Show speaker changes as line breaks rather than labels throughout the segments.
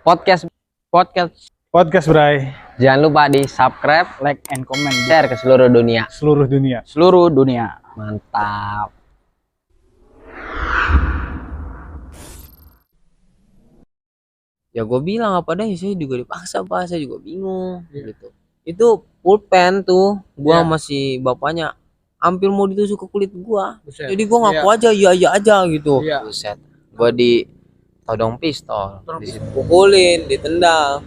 Podcast podcast
Podcast Bray,
jangan lupa di subscribe,
like and comment di
share ke seluruh dunia.
seluruh dunia.
Seluruh dunia.
Mantap. Ya gue bilang apa deh, saya juga dipaksa pak, saya juga bingung gitu. Itu pulpen tuh, gua masih bapaknya hampir mau ditusuk ke kulit gua.
Buset.
Jadi gua ngaku aja iya aja gitu.
Iya.
Buset. Gua ditodong pistol, dipukulin, ditendang.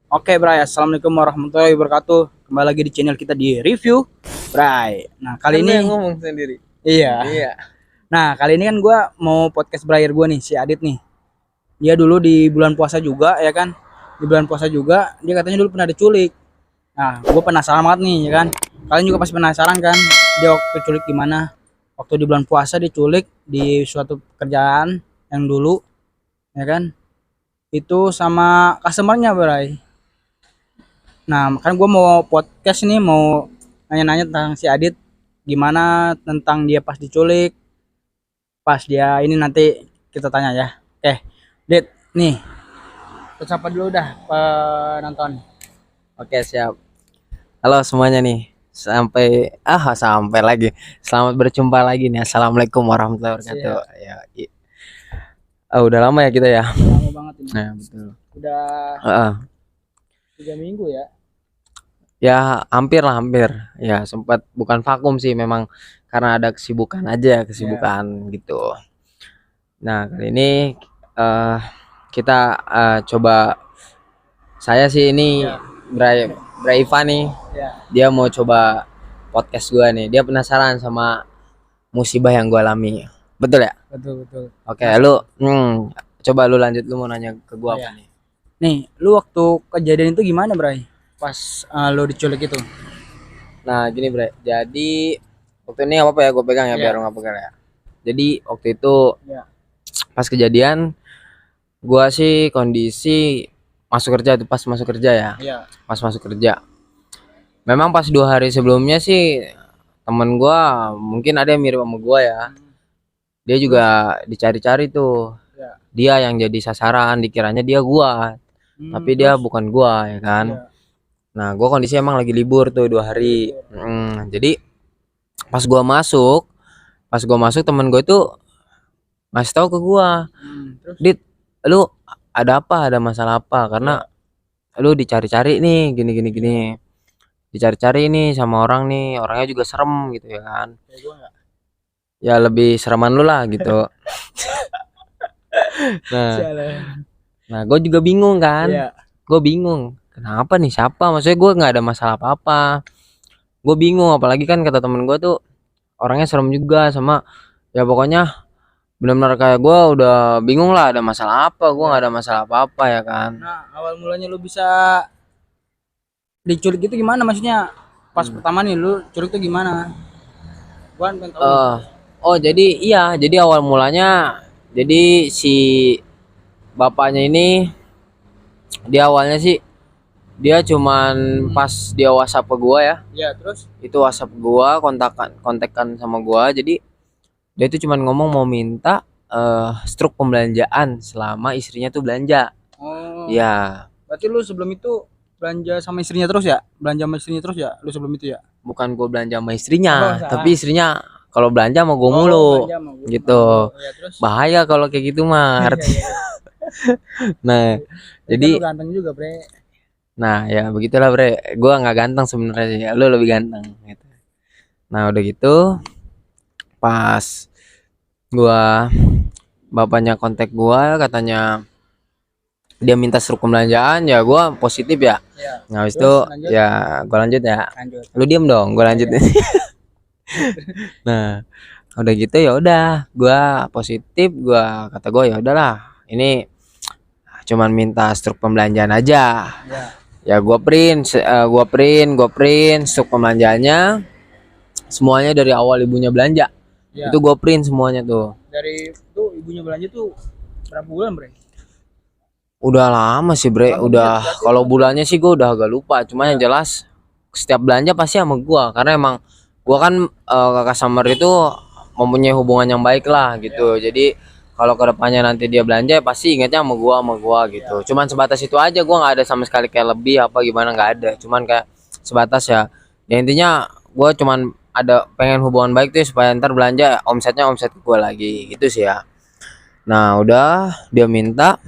Oke, Bray. Assalamualaikum warahmatullahi wabarakatuh. Kembali lagi di channel kita di review, Bray. Nah, kali ini
ngomong sendiri.
iya.
Iya.
Nah, kali ini kan gua mau podcast Brayer gua nih, si Adit nih. Dia dulu di bulan puasa juga, ya kan? Di bulan puasa juga, dia katanya dulu pernah diculik. Nah, gua penasaran banget nih, ya kan? Kalian juga pasti penasaran kan? Dia waktu diculik gimana? Waktu di bulan puasa diculik di suatu pekerjaan yang dulu, ya kan? Itu sama customernya, Bray. Nah, kan gue mau podcast nih, mau nanya-nanya tentang si Adit, gimana tentang dia pas diculik, pas dia ini nanti kita tanya ya. Oke, Dit, nih, sapa dulu dah penonton.
Oke, siap. Halo semuanya nih. Sampai lagi. Selamat berjumpa lagi nih. Assalamualaikum warahmatullahi wabarakatuh. Ya, udah lama ya kita ya.
Lama banget ini.
Nah, betul.
Udah 3 minggu ya.
Ya hampir. Ya sempat bukan vakum sih, memang karena ada kesibukan aja, gitu. Nah kali ini kita coba, saya sih ini Bray Ivan nih, dia mau coba podcast gua nih. Dia penasaran sama musibah yang gua alami. Betul ya?
Betul.
Oke, lu coba lu lanjut, lu mau nanya ke gua apa nih?
Nih, lu waktu kejadian itu gimana, Bray? Pas lu diculik itu.
Nah gini Bre, jadi waktu ini apa ya, gue pegang ya biar nggak pegang ya. Jadi waktu itu pas kejadian, gue sih kondisi masuk kerja tuh, pas masuk kerja ya. Pas masuk kerja, memang pas 2 hari sebelumnya sih temen gue mungkin ada yang mirip sama gue ya. Dia juga dicari-cari tuh, dia yang jadi sasaran, dikiranya dia gue, tapi dia bukan gue ya kan. Nah, gue kondisi emang lagi libur tuh 2 hari. Jadi pas gue masuk temen gue itu ngasih tahu ke gue, Dit, lu ada apa? Ada masalah apa? Karena lu dicari-cari nih, gini. Dicari-cari nih sama orang nih, orangnya juga serem gitu ya kan. Ya lebih sereman lu lah gitu. Nah, gue juga bingung kan. Gue bingung. Kenapa nih, siapa? Maksudnya gue nggak ada masalah apa-apa. Gue bingung, apalagi kan kata temen gue tuh orangnya serem juga, sama ya pokoknya benar-benar kayak gue udah bingung lah, ada masalah apa? Gue nggak ada masalah apa-apa ya kan.
Nah, awal mulanya lu bisa diculik itu gimana? Maksudnya pas pertama nih lu culik tuh gimana? Gua pengen tahu.
Jadi awal mulanya, jadi si bapaknya ini, dia awalnya sih dia cuman pas dia WhatsApp ke gua ya.
Iya, terus
Itu WhatsApp gua, kontekan sama gua. Jadi dia itu cuman ngomong mau minta struk pembelanjaan selama istrinya tuh belanja. Ya,
berarti lu sebelum itu belanja sama istrinya terus ya? Belanja sama istrinya terus ya? Lu sebelum itu ya?
bukan gua belanja sama istrinya,
salah.
tapi istrinya kalau belanja sama gua mulu.
Belanja sama gua.
Gitu.
Ya, terus
Bahaya kalau kayak gitu mah. Nah, jadi
lu ganteng juga, Bre.
nah ya begitulah Bre, gue nggak ganteng sebenarnya sih, lu lebih ganteng gitu. Nah udah gitu, pas bapaknya kontak gue, katanya dia minta struk pembelanjaan, ya gue positif ya. Nah habis itu
lanjut.
ya gue lanjut ya.
Lanjut.
Lu diem dong, gue lanjut. Nah udah gitu ya udah, gue positif, kata gue ya udahlah, ini cuman minta struk pembelanjaan aja. Ya gua print struk pembelanjaannya semuanya dari awal ibunya belanja. Itu gua print semuanya tuh.
Dari itu ibunya belanja tuh berapa bulan, Bre?
Udah lama sih Bre, udah kalau bulannya sih gua udah agak lupa, cuma yang jelas setiap belanja pasti sama gua, karena emang gua kan kakak Samar itu mempunyai hubungan yang baik lah gitu. Jadi kalau kedepannya nanti dia belanja ya pasti ingatnya sama gua gitu. Cuman sebatas itu aja, gua nggak ada sama sekali kayak lebih apa gimana, nggak ada. Cuman kayak sebatas ya. Ya intinya gua cuman ada pengen hubungan baik tuh supaya ntar belanja omsetnya omset gua lagi gitu sih ya. Nah udah dia minta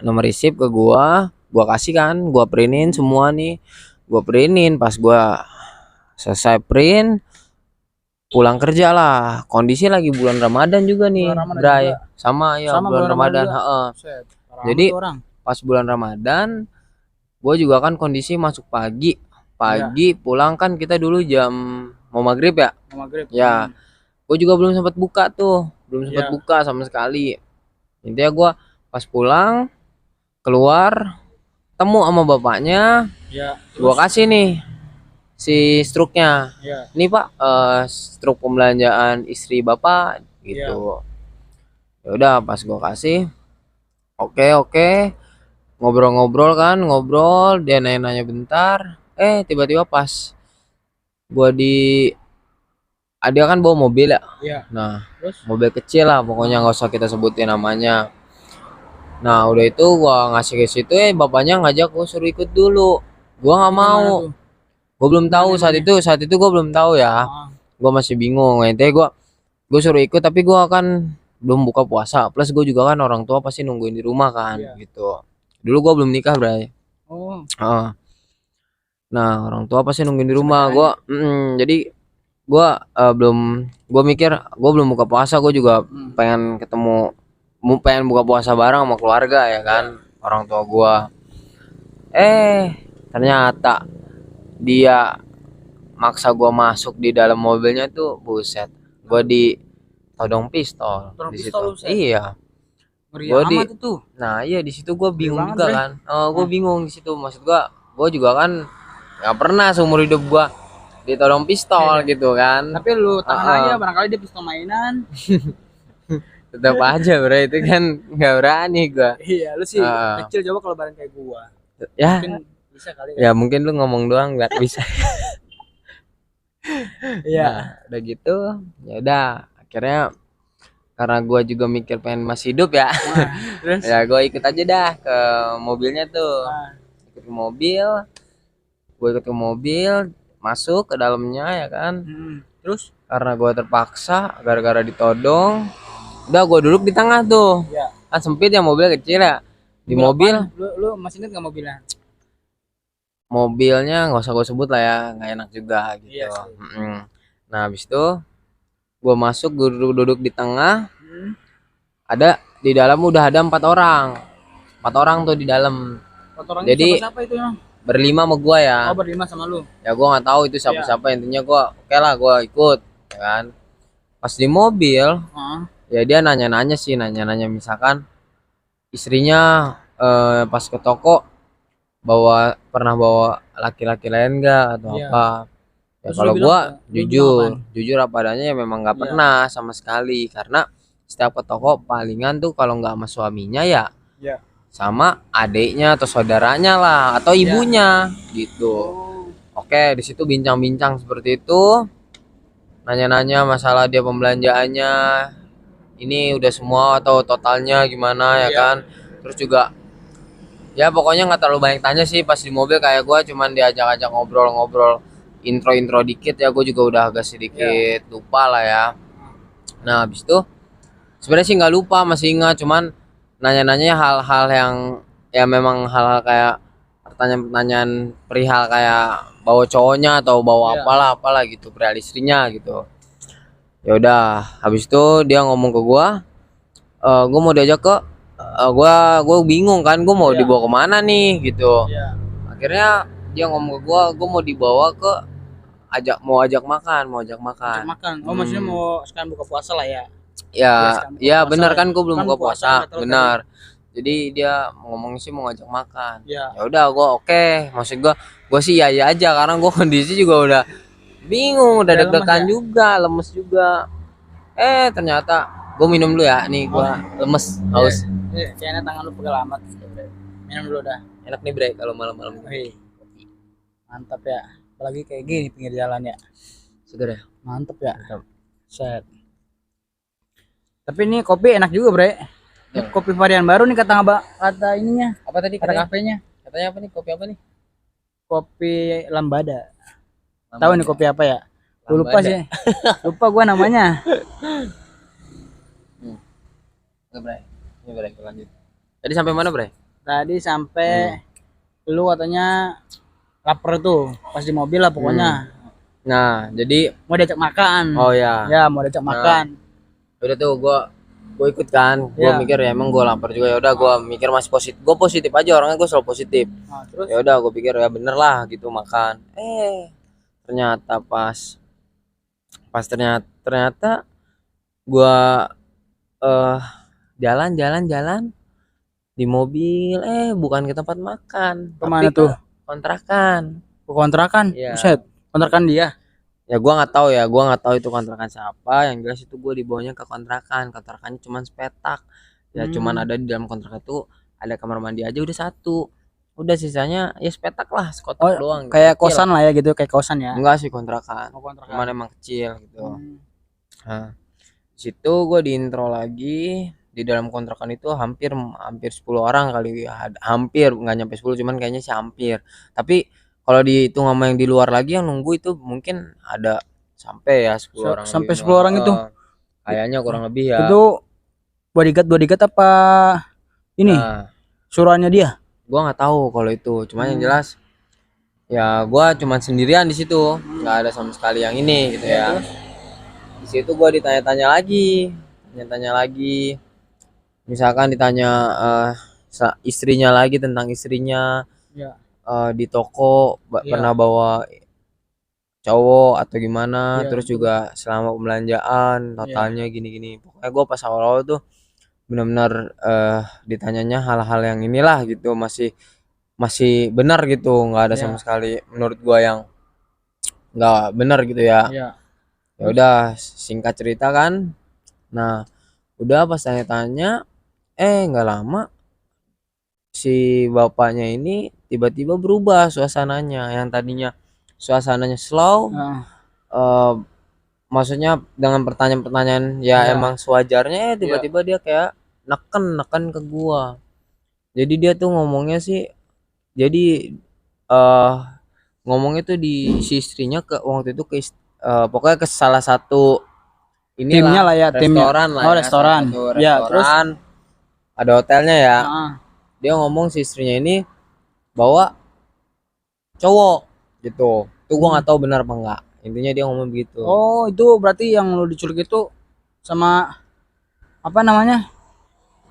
nomor receipt ke gua kasih kan, gua printin semua nih, gua printin pas gua selesai print pulang kerja lah, kondisi lagi bulan Ramadan juga nih,
Bulan Ramadan
Bray.
juga.
Sama ya
Sama
bulan
bulan
Ramadan,
juga.
heeh.
Set, parah
Jadi
amat tuh orang.
pas bulan Ramadan, gue juga kan kondisi masuk pagi, pulang kan kita dulu jam mau maghrib ya,
Mau maghrib.
ya. Gue juga belum sempat buka tuh, belum sempat
Iya.
buka sama sekali. Intinya gue pas pulang keluar, temu sama bapaknya,
Ya.
gue kasih nih si struknya.
Ya.
Ini Pak, struk pembelanjaan istri Bapak gitu. Ya udah pas gua kasih, oke, ngobrol-ngobrol kan, ngobrol, dia nanya-nanya bentar. Tiba-tiba pas gua dia kan bawa mobil ya.
Iya.
Nah,
Terus
mobil kecil lah pokoknya, nggak usah kita sebutin namanya. Nah, udah itu gua ngasih ke situ, bapaknya ngajak gua suruh ikut dulu. Gua nggak
gimana
mau.
tuh?
Gue belum tahu
Gimana
saat itu gue belum tahu ya.
Ah,
Gue masih bingung. Intinya gue suruh ikut, tapi gue kan belum buka puasa. Plus gue juga kan orang tua pasti nungguin di rumah kan,
Iya.
gitu. Dulu gue belum nikah, Bray.
Oh,
Heeh. Nah, orang tua pasti nungguin di rumah. Jadi gue belum, gue mikir gue belum buka puasa. Gue juga pengen pengen buka puasa bareng sama keluarga ya kan, orang tua gue. Ternyata dia maksa gua masuk di dalam mobilnya tuh, buset. Gua ditodong pistol
Todong
di
pistol
situ.
lu, Set?
Iya.
ngeri
Gua
amat itu.
Nah, iya di situ gua bingung
banget,
juga
Bre.
kan. Gua bingung di situ. Maksud gua juga kan nggak pernah seumur hidup gua ditodong pistol
Iya.
gitu kan.
Tapi lu tahan
Heeh.
aja, barangkali dia pistol mainan.
Tetap aja, Bro, itu kan nggak berani gua.
Iya, lu sih
Heeh.
kecil, coba kalau bareng kayak gua.
Ya,
Mungkin bisa kali
ya mungkin lu ngomong doang nggak bisa.
Iya.
Nah, udah gitu, ya udah akhirnya karena gua juga mikir pengen masih hidup ya.
Nah, terus
Ya gue ikut aja dah ke mobilnya tuh.
nah,
Ikut ke mobil, gue ikut ke mobil, masuk ke dalamnya ya kan.
terus
Karena gue terpaksa gara-gara ditodong, udah gue duduk di tengah tuh.
ya.
Kan sempit ya, mobil kecil ya. Di mobil
Lu masih inget nggak mobilnya?
mobilnya nggak usah gue sebut lah ya, nggak enak juga gitu.
Iya sih.
Nah habis itu gue masuk, gue duduk di tengah.
Hmm.
Ada di dalam udah ada 4 orang tuh di dalam.
Orangnya
Jadi
siapa itu emang?
berlima sama gua ya.
Oh, berlima sama lu.
Ya gua nggak tahu itu siapa-siapa, intinya gua oke lah gua ikut ya kan. Pas di mobil
Heeh.
ya dia nanya-nanya misalkan istrinya pas ke toko pernah bawa laki-laki lain enggak atau
Iya.
apa. Ya
Terus
kalau
lu bilang
gua
apa? Lu bilang
jujur apa adanya, ya memang nggak
Iya.
pernah sama sekali, karena setiap ke toko palingan tuh kalau nggak sama suaminya ya
Iya.
sama adiknya atau saudaranya lah atau
Iya.
ibunya gitu. Oke, di situ bincang-bincang seperti itu. Nanya-nanya masalah dia pembelanjaannya. Ini udah semua atau totalnya gimana ya
Iya.
kan. Terus juga ya pokoknya nggak terlalu banyak tanya sih pas di mobil, kayak gue cuman diajak-ajak ngobrol-ngobrol intro juga juga udah agak sedikit lupa lah ya. Nah habis itu sebenarnya sih nggak lupa, masih ingat, cuman nanya-nanya hal-hal yang ya memang hal-hal kayak pertanyaan-pertanyaan perihal kayak bawa cowoknya atau bawa apalah gitu, perihal istrinya gitu. Ya udah habis itu dia ngomong ke gua mau diajak ke gua bingung kan, gua mau dibawa kemana nih gitu. Akhirnya dia ngomong ke gua mau dibawa ke mau ajak makan.
Ajak makan. Oh, maksudnya mau sekalian buka puasa lah ya.
Ya benar kan, gua belum
Kan
buka puasa, benar.
tadi.
Jadi dia ngomong sih mau ngajak makan.
Ya.
Ya udah gua oke. Maksud gua sih ya aja, karena gua kondisi juga udah bingung, udah deg-degan juga, lemes juga. Ternyata gua minum dulu ya. Nih gua lemes, haus.
Kayaknya tangan lu pegal amat. Minum dulu dah.
Enak nih Bre kalau malam-malam.
Mantap ya. Apalagi kayak gini pinggir jalan ya.
Seger ya?
Mantap ya. Set. Tapi ini kopi enak juga, Bre. Ini
Tuh.
kopi varian baru nih kata ininya,
Apa tadi
kata
katanya?
kafenya.
Katanya apa nih? Kopi apa nih?
Kopi Lambada. Tahu nih kopi apa ya? Gua lupa
Lambada.
sih. Lupa gua namanya.
Oke, Bre. Ini Bre, lanjut. Tadi sampai mana, Bre?
Tadi sampai lu katanya lapar tuh pas di mobil lah pokoknya.
Nah, jadi
Mau diajak makan.
oh ya.
Ya, mau diajak makan.
Udah tuh gue ikut kan. Gue
Iya.
mikir ya emang gue lapar juga, ya udah gue mikir masih positif. Gue positif aja, orangnya gue selalu positif.
Nah, terus
Ya udah gue pikir ya bener lah gitu makan. Ternyata pas ternyata gue jalan di mobil, bukan ke tempat makan,
kemana
tapi
tuh?
ke kontrakan.
Ke kontrakan.
Iya.
Buset. Kontrakan dia.
Ya gua nggak tahu itu kontrakan siapa, yang jelas itu gue dibawanya ke kontrakannya cuman sepetak ya, cuman ada di dalam kontrakan itu ada kamar mandi aja udah satu, udah sisanya ya sepetak lah, sekotak doang gitu,
Kayak
kecil.
kosan lah ya gitu, kayak kosan ya.
Enggak sih kontrakan,
Oh, kontrakan.
cuman emang kecil gitu.
Hmm.
Nah, situ gue diintro lagi di dalam kontrakan itu hampir 10 orang kali ya, hampir nggak nyampe 10, cuman kayaknya sih hampir. Tapi kalau dihitung sama yang di luar lagi yang nunggu itu mungkin ada sampai ya 10 orang
Sampai
lebih.
10 orang itu.
Kayaknya kurang lebih ya.
Itu bodyguard apa ini?
Nah,
Suruhannya dia?
gua nggak tahu kalau itu, cuman yang jelas ya gua cuman sendirian di situ, nggak ada sama sekali yang ini gitu ya. Di situ gua ditanya-tanya lagi, misalkan ditanya istrinya lagi, tentang istrinya.
Ya.
Di toko
Iya.
pernah bawa cowok atau gimana,
Iya,
terus
betul.
juga selama pembelanjaan totalnya gini-gini. Pokoknya gue pas awal-awal tuh benar-benar ditanyanya hal-hal yang inilah gitu, masih benar gitu, nggak ada
Iya.
sama sekali menurut gue yang nggak benar gitu ya.
Iya.
Ya udah singkat cerita kan, nah udah pas tanya-tanya nggak lama si bapaknya ini tiba-tiba berubah suasananya, yang tadinya suasananya slow,
Nah,
maksudnya dengan pertanyaan-pertanyaan ya
Iya.
emang sewajarnya, tiba-tiba dia kayak neken ke gua. Jadi dia tuh ngomongnya sih, jadi ngomongnya tuh di si istrinya ke waktu itu pokoknya ke salah satu
timnya lah ya, timnya.
restoran lah
Oh,
ya,
restoran.
salah satu
Ya, terus
restoran, ada hotelnya ya.
Nah,
Dia ngomong si istrinya ini bawa cowok gitu. Tuh gua nggak tahu benar apa enggak, intinya dia ngomong begitu.
oh, itu berarti yang lu diculik itu sama apa namanya?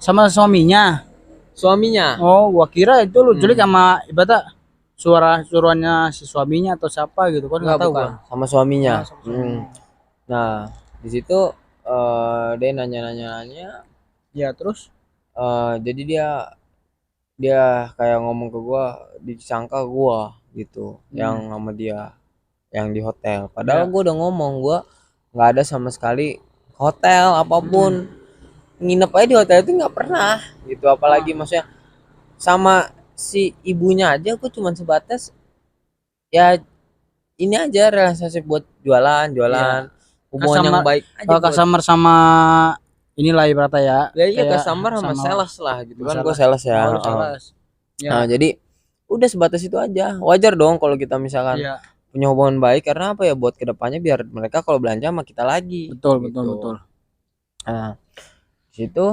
Sama suaminya.
Suaminya
Oh, gua kira itu lu culik sama ibaratnya suruhannya si suaminya atau siapa gitu kan,
enggak,
nggak tahu
bukan
gua.
sama suaminya.
Oh, sama suaminya.
Nah di situ dia nanya
Ya, terus
jadi dia kayak ngomong ke gua, disangka gua gitu yang sama dia yang di hotel, padahal
Iya.
gua udah ngomong gua nggak ada sama sekali hotel apapun, nginep aja di hotel itu nggak pernah gitu, apalagi maksudnya sama si ibunya aja gua cuman sebatas ya ini aja, relationship buat jualan hubungan yang
Customer-
baik aja
kalau
buat
customer sama inilah ibaratnya ya.
ya iya,
kayak
customer sama sales lah gitu kan, gue
sales.
sales ya.
Oh, lu sales. Ya.
Nah jadi udah sebatas itu aja, wajar dong kalau kita misalkan
Iya.
punya hubungan baik, karena apa ya, buat kedepannya biar mereka kalau belanja sama kita lagi.
Betul,
gitu.
betul.
Nah situ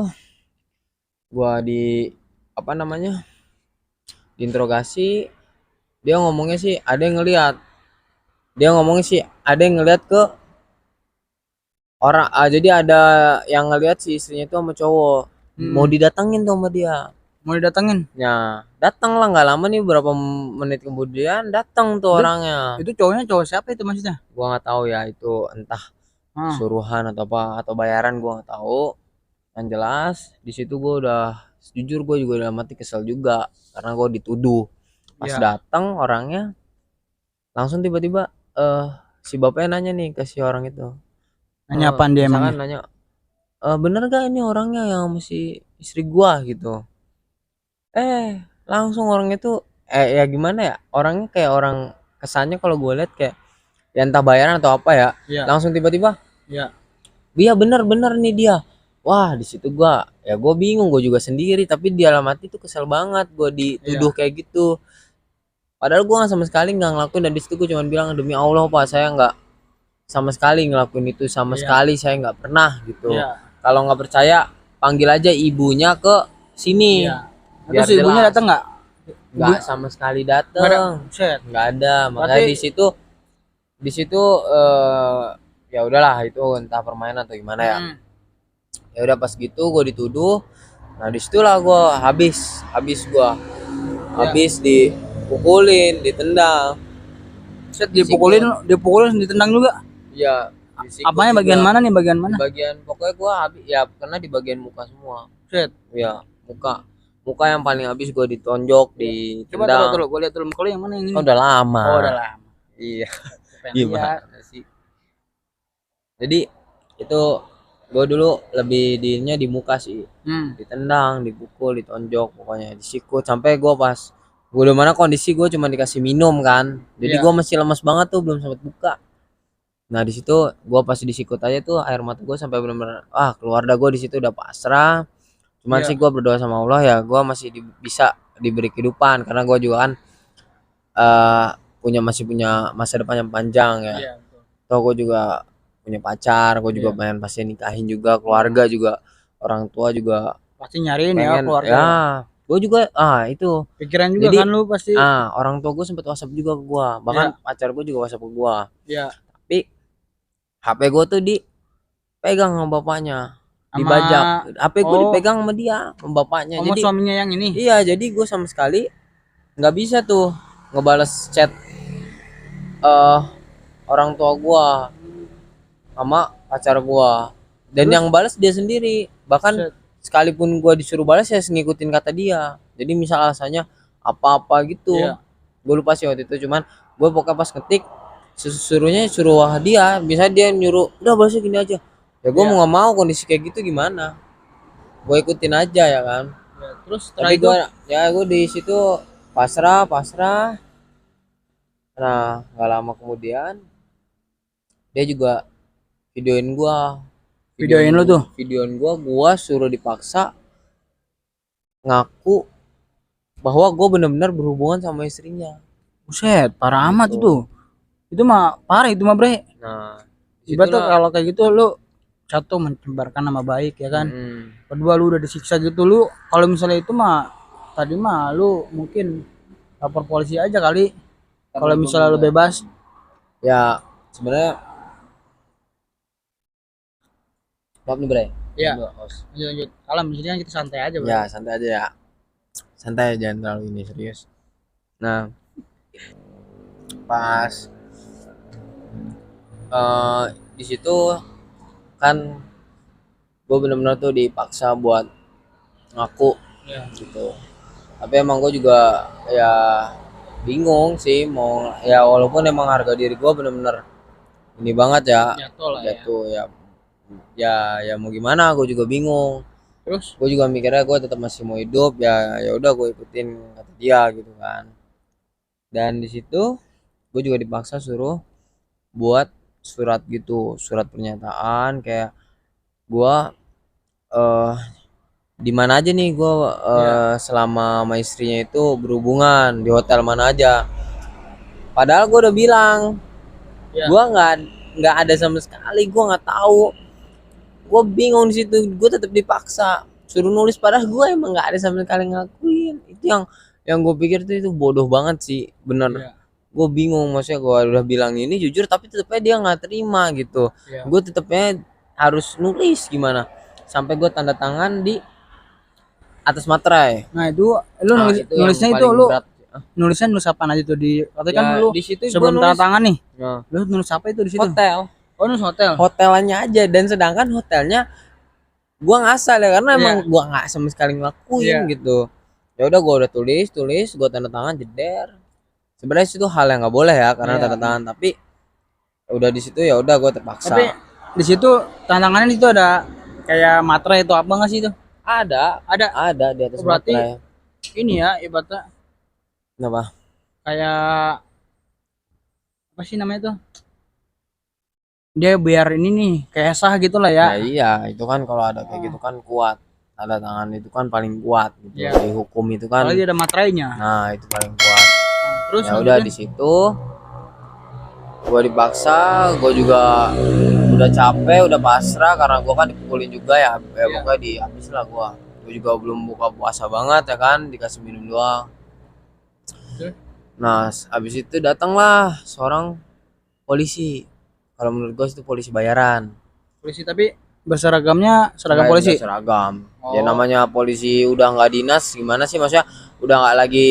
gua apa namanya diinterogasi, dia ngomongnya sih ada yang ngelihat ke orang, jadi ada yang ngelihat si istrinya itu sama cowok, mau didatengin tuh sama dia.
Mau didatengin?
Ya datang lah, nggak lama nih, berapa menit kemudian datang tuh orangnya.
Itu cowoknya cowok siapa itu maksudnya?
Gua nggak tahu ya itu, entah suruhan atau apa atau bayaran, gua nggak tahu. Yang jelas di situ gua udah, jujur gua juga udah mati kesel juga karena gua dituduh. Pas datang orangnya langsung tiba-tiba si bapaknya nanya nih ke si orang itu.
Nanya apaan dia emang?
Nanya, bener gak ini orangnya yang masih istri gua gitu. Langsung orang itu ya gimana ya, orangnya kayak orang, kesannya kalau gue lihat kayak ya entah bayaran atau apa ya,
Iya.
langsung tiba-tiba
Iya.
iya bener nih dia, wah di situ gue bingung, gue juga sendiri, tapi di dalam hati tuh kesel banget gue dituduh kayak gitu. Padahal gue sama sekali nggak ngelakuin, dan di situ gue cuma bilang demi Allah Pak, saya nggak sama sekali ngelakuin itu, sama sekali saya nggak pernah gitu. Kalau nggak percaya panggil aja ibunya ke sini, biar
Terus ibunya
jelas.
datang
Nggak sama sekali datang, nggak ada. Makanya di situ ya udahlah, itu entah permainan atau gimana ya. Ya udah pas gitu gue dituduh, nah disitulah gue habis gue habis dipukulin, ditendang.
dipukulin ditendang juga.
Iya,
Apanya bagian mana nih, bagian mana?
Bagian pokoknya gua habis ya, karena di bagian muka semua.
Set.
Ya, muka yang paling habis gua ditonjok, ditendang.
Coba gua lihat dulu muka lu yang mana yang ini.
Oh, udah lama.
Oh, udah lama.
Iya.
Pengen
Gimana
lihat.
sih? Jadi itu gua dulu lebih diinnya di muka sih. Ditendang, dipukul, ditonjok, pokoknya disikut sampai gua pas gua udah mana kondisi gua cuma dikasih minum kan. Jadi gua masih lemas banget tuh, belum sempat buka. Nah di situ gue pasti disikut aja tuh, air mata gue sampai benar-benar keluarga gue di situ udah pasrah. Cuman sih gue berdoa sama Allah ya, gue masih bisa diberi kehidupan, karena gue juga kan masih punya masa depan yang panjang ya. Toh gue juga punya pacar, gue juga pengen pasti nikahin juga, keluarga juga, orang tua juga
pasti nyariin
pengen,
ya keluarga.
Ya, gue juga itu
pikiran juga. Jadi, kan lu pasti
orang tua gue sempet WhatsApp juga ke gue, bahkan pacar gue juga WhatsApp ke gue. Tapi HP gue tuh dipegang sama bapaknya, dibajak. HP gue dipegang sama dia, sama bapaknya. Jadi
suaminya yang ini.
Iya, jadi gue sama sekali nggak bisa tuh ngebales chat orang tua gue sama pacar gue. Dan yang balas dia sendiri. Bahkan sekalipun gue disuruh balas, ya ngikutin kata dia. Jadi misal alasannya apa-apa gitu, gue lupa sih waktu itu. Cuman gue pokoknya pas ngetik, suruh dia, misalnya dia nyuruh udah balasnya gini aja, ya gue mau nggak mau, kondisi kayak gitu gimana, gue ikutin aja ya kan.
Terus
tapi gue di situ pasrah. Nah nggak lama kemudian dia juga videoin
lu tuh.
Videoin gue suruh dipaksa ngaku bahwa gue benar-benar berhubungan sama istrinya.
Buset, parah amat itu mah parah, itu mah bre.
Nah
ibaratnya kalau kayak gitu lu satu mencemarkan nama baik ya kan. Kedua lu udah disiksa gitu, lu kalau misalnya itu mah tadi mah lu mungkin lapor polisi aja kali. Kalau misalnya lu bebas
ya. Sebenarnya maaf nih bre.
Iya. Lanjut. Kalau misalnya kita santai aja bre.
Ya santai aja ya, santai, jangan terlalu ini serius. Nah pas di situ kan gue bener-bener tuh dipaksa buat ngaku gitu. Tapi emang gue juga ya bingung sih mau, ya walaupun emang harga diri gue bener-bener ini banget ya, jatuh ya mau gimana, gue juga bingung.
Terus
gue juga mikirnya gue tetap masih mau hidup, ya udah gue ikutin kata dia gitu kan. Dan di situ gue juga dipaksa suruh buat surat gitu, surat pernyataan kayak gue di mana aja nih gue selama sama istrinya itu berhubungan, di hotel mana aja. Padahal gue udah bilang gue nggak ada sama sekali, gue nggak tahu. Gue bingung di situ, gue tetap dipaksa suruh nulis, padahal gue emang nggak ada sama sekali ngelakuin. Itu yang gue pikir tuh itu bodoh banget sih, bener. Gue bingung, maksudnya gue udah bilang ini jujur, tapi tetapnya dia nggak terima gitu. Gue tetapnya harus nulis gimana, sampai gue tanda tangan di atas materai.
Nah itu lu nulisnya itu lu nulisnya nulis apa aja tuh di katanya kan lu
di situ
sebelum tanda tangan nih. Lu nulis apa itu di situ?
Hotel.
Oh nulis hotel.
Hotelnya aja, dan sedangkan hotelnya gua ngasal ya, karena emang gua nggak sama sekali ngelakuin gitu. Ya udah gua udah tulis, gua tanda tangan jeder. Sebenarnya itu hal yang nggak boleh ya, karena tanda tangan, tapi udah di situ ya udah gua terpaksa.
Tapi di situ tanda tangannya itu ada kayak materai itu apa nggak sih itu? Ada
di atas
berarti
materai.
Ini ya ibaratnya kayak apa sih namanya tuh, dia biar ini nih kayak sah gitu lah ya.
Ya iya, itu kan kalau ada kayak gitu kan kuat. Tanda tangan itu kan paling kuat gitu.
Iya.
Di hukum itu kan.
Apalagi ada materainya.
Nah, itu paling kuat.
Terus
Ya udah di situ gua dipaksa, gua juga udah capek, udah pasrah karena gua kan dipukulin juga ya. Ya pokoknya habis lah gua. Gua juga belum buka puasa banget ya kan, dikasih minum doang. Nah, habis itu datanglah seorang polisi. Kalau menurut gua itu polisi bayaran.
polisi tapi berseragamnya seragam
Enggak,
polisi.
enggak seragam.
Oh.
Ya namanya polisi udah nggak dinas gimana sih, maksudnya udah nggak lagi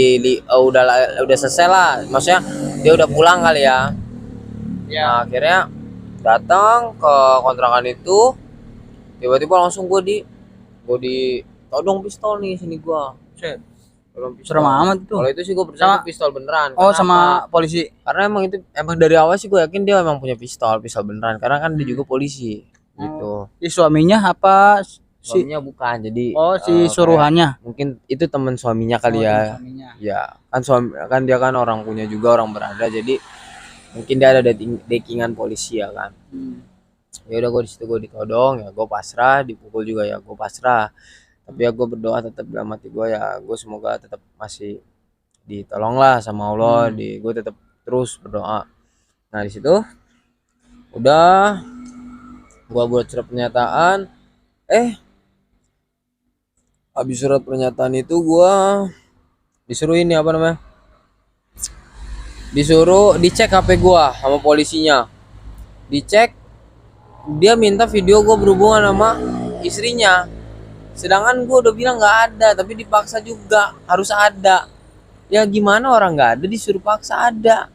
udah selesai lah. Maksudnya dia udah pulang kali ya.
Ya.
Nah, akhirnya datang ke kontrakan itu, tiba-tiba langsung gue todong pistol nih sini gua.
Set.
Todong pistol.
Serem amat tuh.
Kalau itu sih gue percaya
Sama-
pistol beneran.
Oh,
Kenapa?
sama polisi.
Karena emang dari awal sih gue yakin dia emang punya pistol beneran. Karena kan dia juga polisi gitu.
Si suaminya apa si
Suaminya bukan, jadi
si
kayak
suruhannya.
mungkin itu teman suaminya kali
Oh,
ya.
suaminya.
Ya kan kan dia kan orang punya juga, orang berada, jadi mungkin dia ada dekingan polisi ya kan. Ya udah gue di situ gue ditodong, ya gue pasrah, dipukul juga ya gue pasrah, tapi ya gue berdoa tetap dalam hati gue, ya gue semoga tetap masih ditolong lah sama Allah. Gue tetap terus berdoa. Nah di situ udah gue buat surat pernyataan. Habis surat pernyataan itu gue disuruh ini apa namanya, disuruh dicek HP gue sama polisinya. Dicek, dia minta video gue berhubungan sama istrinya, sedangkan gue udah bilang nggak ada, tapi dipaksa juga harus ada. Ya gimana orang nggak ada disuruh paksa ada.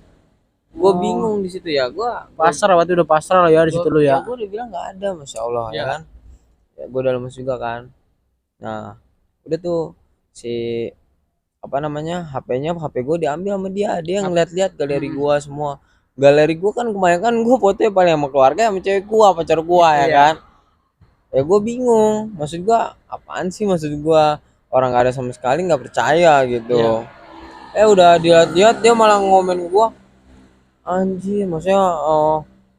Gue bingung di situ ya. Gue
Pasrah, waktu udah pasrah lah ya di situ lu ya.
gue udah bilang nggak ada, masya Allah ya kan. Ya gue udah lemes juga kan. Nah udah tuh si apa namanya HP gue diambil sama dia ngeliat-liat galeri gue semua. Galeri gue kan kebanyakan gue fotonya paling sama keluarga, sama cewek gue, pacar gue ya kan. Ya gue bingung, maksud gue apaan sih, maksud gue orang gak ada sama sekali, nggak percaya gitu. Udah dilihat-lihat dia malah ngomen gue, anjir maksudnya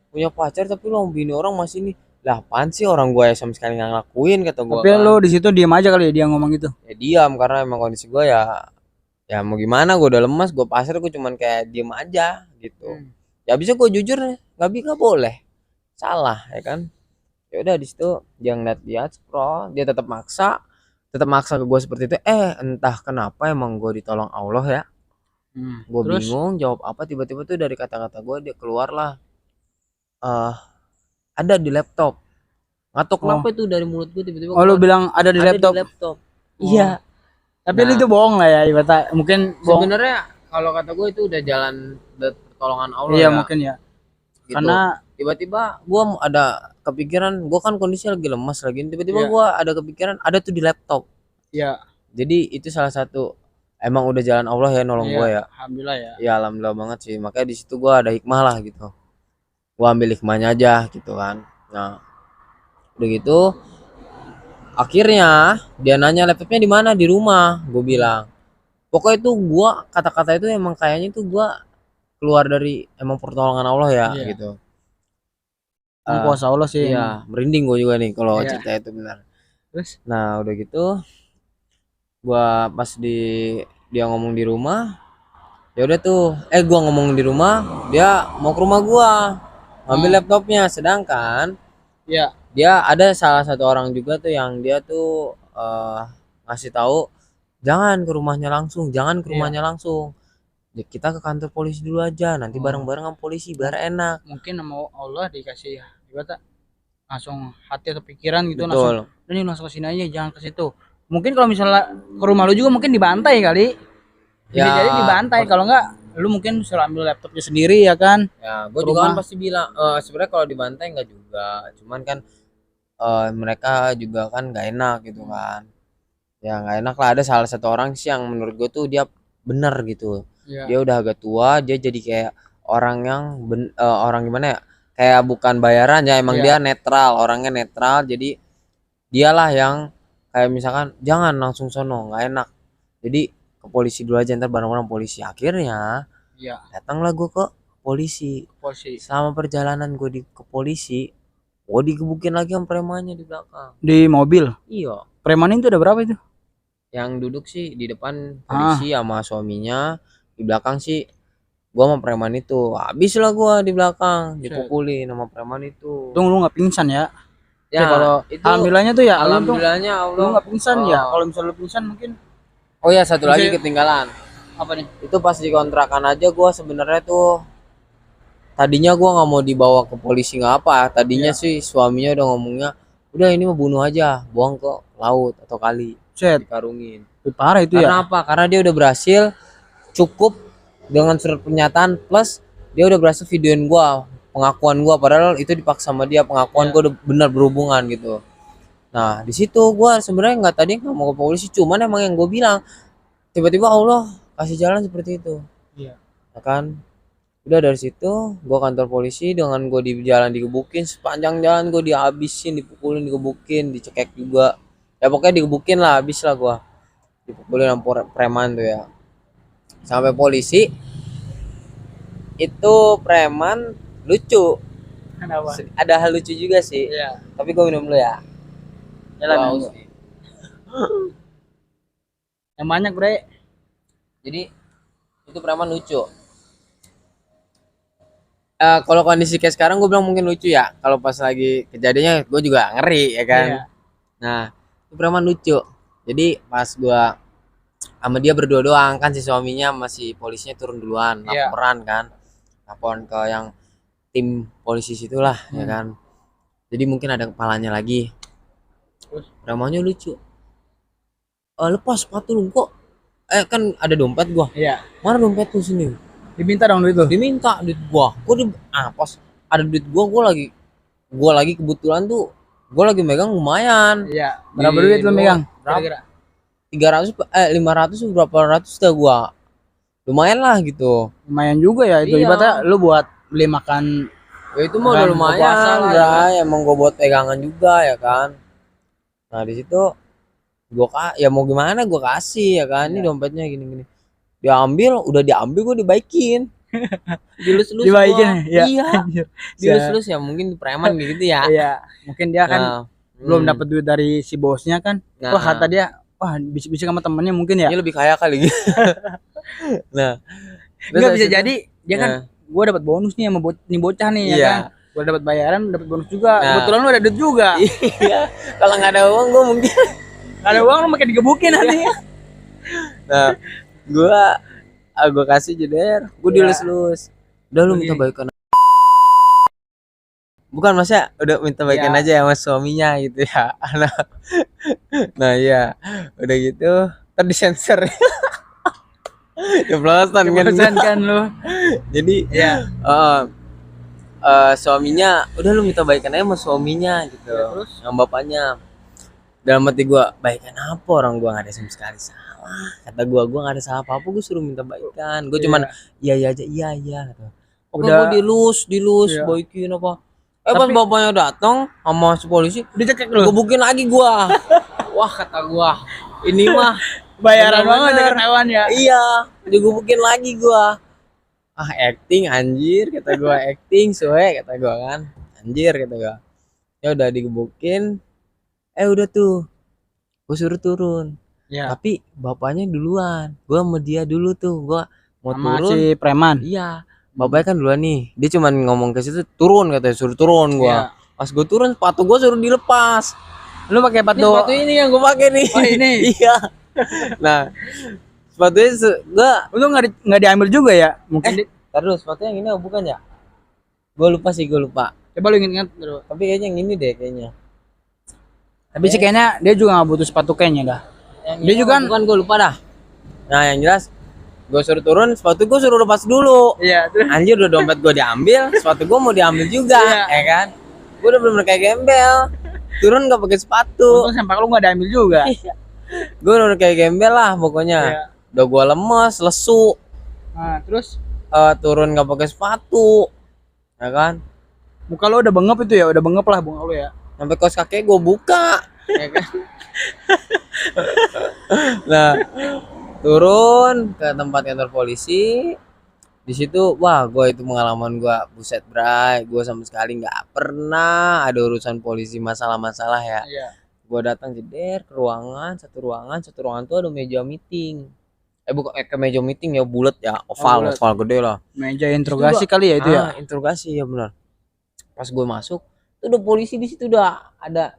punya pacar tapi lo bini orang masih nih. Lah apaan sih, orang gue ya sama sekali nggak ngelakuin, kata gue.
Tapi lu di situ diam aja kali ya dia ngomong gitu.
Ya diam karena emang kondisi gue ya mau gimana, gue udah lemas, gue pasrah, gue cuman kayak diem aja gitu. Ya bisa gue jujur nggak boleh salah ya kan. Ya udah di situ dia ngeliat scroll, dia tetap maksa ke gue seperti itu. Entah kenapa emang gue ditolong Allah ya. Gue bingung jawab apa, tiba-tiba tuh dari kata-kata gue dia keluar lah, ada di laptop. Nggak tahu kenapa itu dari mulut gue tiba-tiba.
Oh lu bilang ada di laptop.
Iya.
Tapi itu bohong lah ya ibaratnya. Mungkin bohong.
Sebenarnya kalau kata gue itu udah jalan pertolongan Allah
Iya
ya.
mungkin ya.
Gitu.
Karena
tiba-tiba gue ada kepikiran, gue kan kondisi lagi lemas lagi, tiba-tiba gue ada kepikiran ada tuh di laptop.
Iya.
Jadi itu salah satu emang udah jalan Allah ya nolong gue ya.
Alhamdulillah ya.
Ya alhamdulillah banget sih, makanya di situ gue ada hikmah lah gitu. Gue ambil hikmahnya aja gitu kan. Nah udah gitu akhirnya dia nanya laptopnya di mana, di rumah. Gue bilang pokoknya itu gue kata-kata itu emang kayaknya itu gue keluar dari emang pertolongan Allah ya gitu.
Kuasa Allah sih.
Iya, merinding gue juga nih kalau cerita itu benar.
Terus?
Nah udah gitu gua pas dia ngomong di rumah, ya udah tuh gua ngomong di rumah, dia mau ke rumah gua ngambil laptopnya, sedangkan dia ada salah satu orang juga tuh yang dia tuh ngasih tahu jangan ke rumahnya langsung, ya, kita ke kantor polisi dulu aja, nanti bareng-bareng sama polisi biar enak.
Mungkin sama Allah dikasih ibarat langsung hati atau pikiran gitu.
Betul.
langsung ke sini aja, jangan ke situ. Mungkin kalau misalnya ke rumah lu juga mungkin dibantai kali. Bisa jadi dibantai, kalau enggak lu mungkin suruh ambil laptopnya sendiri ya kan.
Ya gue juga kan pasti bilang sebenarnya kalau dibantai enggak juga, cuman kan mereka juga kan nggak enak gitu kan. Ya nggak enak lah, ada salah satu orang sih yang menurut gue tuh dia bener gitu. Dia udah agak tua, dia jadi kayak orang yang orang gimana ya, kayak bukan bayaran ya, emang dia netral, orangnya netral, jadi dialah yang kayak misalkan jangan langsung sono, nggak enak, jadi ke polisi dulu aja, ntar bareng-bareng polisi. Akhirnya datanglah gue ke polisi.
Polisi.
Selama perjalanan gue ke polisi, gue digebukin lagi sama premannya di belakang.
Di mobil.
Iya.
Preman itu ada berapa itu?
Yang duduk sih di depan polisi sama suaminya, di belakang sih gua sama preman itu. Habis lah gua di belakang dipukulin sama preman itu.
Untung lu nggak pingsan ya.
Ya,
kalau
itu
alhamdulillahnya tuh ya,
alhamdulillahnya
lu
Allah.
nggak pingsan ya. Kalau misalnya lu pingsan mungkin.
Oh ya, satu lagi
Bisa-
ketinggalan.
Apa nih?
Itu pas di kontrakan aja gua sebenarnya tuh tadinya gua nggak mau dibawa ke polisi nggak apa. Tadinya sih suaminya udah ngomongnya, udah ini mau bunuh aja, buang ke laut atau kali,
Set.
dikarungin.
Parah itu
Karena
ya.
apa? Karena dia udah berhasil cukup dengan surat pernyataan plus dia udah berhasil videoin gua, pengakuan gua, padahal itu dipaksa sama dia, pengakuan gua udah benar berhubungan gitu. Nah, di situ gua sebenarnya nggak mau ke polisi, cuman emang yang gua bilang tiba-tiba Allah kasih jalan seperti itu.
Iya.
Ya kan? Udah dari situ gua kantor polisi, dengan gua di jalan digebukin, sepanjang jalan gua dihabisin, dipukulin, digebukin, dicekek juga. Ya pokoknya digebukin lah, habis lah gua. Dipukulin sama preman tuh ya. Sampai polisi itu preman lucu.
Kenapa?
Ada hal lucu juga sih.
Iya.
Tapi gue minum dulu ya.
Jalan
Gua
dulu.
haus nih.
Yang banyak, Bre.
Jadi itu preman lucu. Kalau kondisi kayak sekarang gue bilang mungkin lucu ya. Kalau pas lagi kejadiannya gue juga ngeri ya kan.
Iya.
Nah, itu preman lucu. Jadi pas gue sama dia berdua doang kan, si suaminya masih polisinya turun duluan,
Iya.
laporan kan. Laporan ke yang tim polisi situlah ya kan. Jadi mungkin ada kepalanya lagi.
Terus?
Premannya lucu. Lepas sepatu lu kok. Kan ada dompet gua.
Iya.
Mana dompet lu sini?
Diminta dong duit tuh.
Diminta duit gua. Pas ada duit gua lagi kebetulan tuh gua lagi megang lumayan.
Iya. Berapa duit lu megang?
Berapa? 300 500 berapa ratus dah gua. Lumayan lah gitu.
Lumayan juga ya itu.
Iya.
Ibaratnya lu buat beli makan.
Ya itu mah udah
Bukan
lumayan,
puasa lah,
Bray. Emang gua buat pegangan juga ya kan. Nah, di situ ya mau gimana gua kasih ya kan. Ini dompetnya gini-gini. Udah diambil gua dibaikin. Dilus-lus
Dibaikin,
gua.
ya.
Iya. Dilus-lus ya, mungkin preman gitu ya.
Iya. Mungkin dia kan
Nah,
belum dapat duit dari si bosnya kan.
Nah.
Wah, kata dia, wah bisik-bisik sama temennya mungkin ya.
Dia lebih kaya kali gitu. Nah,
Enggak bisa
habis itu-
jadi dia kan gua dapat bonus nih sama nih bocah nih ya
Iya.
kan. Gua dapat bayaran, dapat bonus juga.
Nah.
Kebetulan lu ada duit juga.
Iya. Kalau nggak ada uang gua mungkin.
Nggak ada uang lu makin digebukin nanti.
Nah, gua kasih jeder, gua
Iya.
dilus-lus. Udah lu minta baikan. Bukan, masa udah minta baikan
Iya.
aja ya sama suaminya gitu ya. Nah, iya. Udah gitu, ntar disensor. Jeblosan kan.
Bosan kan lu.
Jadi
Iya.
suaminya udah lu minta baikan aja sama suaminya gitu.
Ya, terus?
Sama bapaknya. Dalam hati gua, baikan apa, orang gua nggak ada sama sekali salah. Kata gua nggak ada salah apa-apa, gua suruh minta baikan. Gua cuman iya aja, iya gitu. Oke,
Udah.
gua dilus
Iya.
baikin apa. Pas
Tapi-
bapaknya datang sama si polisi,
Dicekek lu.
gebukin lagi gua. Wah, kata gua, ini mah
Bayaran
bener-bener.
banget ya ketahuan ya.
Iya, digebukin lagi gua. Acting anjir, kata gua, acting soe, kata gua kan. Anjir, kata gua. Ya udah digebukin. Udah tuh. Gua suruh turun.
Iya.
Tapi bapaknya duluan. Gua sama dia dulu tuh. Gua mau
Sama
turun.
si preman.
Iya. Bapaknya kan duluan nih. Dia cuman ngomong ke situ turun, katanya suruh turun gua.
Iya.
Pas gua turun, sepatu gua suruh dilepas.
Lu pakai
Ini
sepatu.
sepatu ini yang gua pakai nih.
Oh, ini?
Iya. Nah, sepatunya gua
Lu nggak diambil juga ya? Mungkin
terus sepatu yang ini bukan ya? Gue lupa.
coba lu inget-inget dulu.
Tapi kayaknya yang ini deh kayaknya.
Tapi sih kayaknya dia juga nggak butuh sepatu kayaknya dah.
Yang
Dia
ini
juga
bukan, gue lupa dah. Nah, yang jelas gue suruh turun, sepatu gue suruh lepas dulu.
Iya, terus
Anjir, udah dompet gue diambil, sepatu gue mau diambil juga,
Iya.
ya kan? Gue udah bener-bener kayak gembel. Turun gak pakai sepatu.
untung sempak lu nggak diambil juga.
Gue udah kayak gembel lah pokoknya.
Iya.
Udah gue lemes, lesu.
Nah, terus
Turun gak pakai sepatu, ya kan?
muka lu udah bengep itu ya, udah bengep lah muka lu ya.
Sampai kaos kaki gue buka, ya kan? Nah, turun ke tempat kantor polisi, Di situ wah gue itu pengalaman gue buset bray, gue sama sekali nggak pernah ada urusan polisi masalah-masalah ya.
Iya.
Gue datang jeder ke ruangan tuh ada meja meeting. Bukan ke meja meeting ya bulat ya, oval
bulat.
oval gede lah.
Meja interogasi kali ya itu ya.
Interogasi ya benar. Pas gue masuk tuh udah polisi di situ udah ada,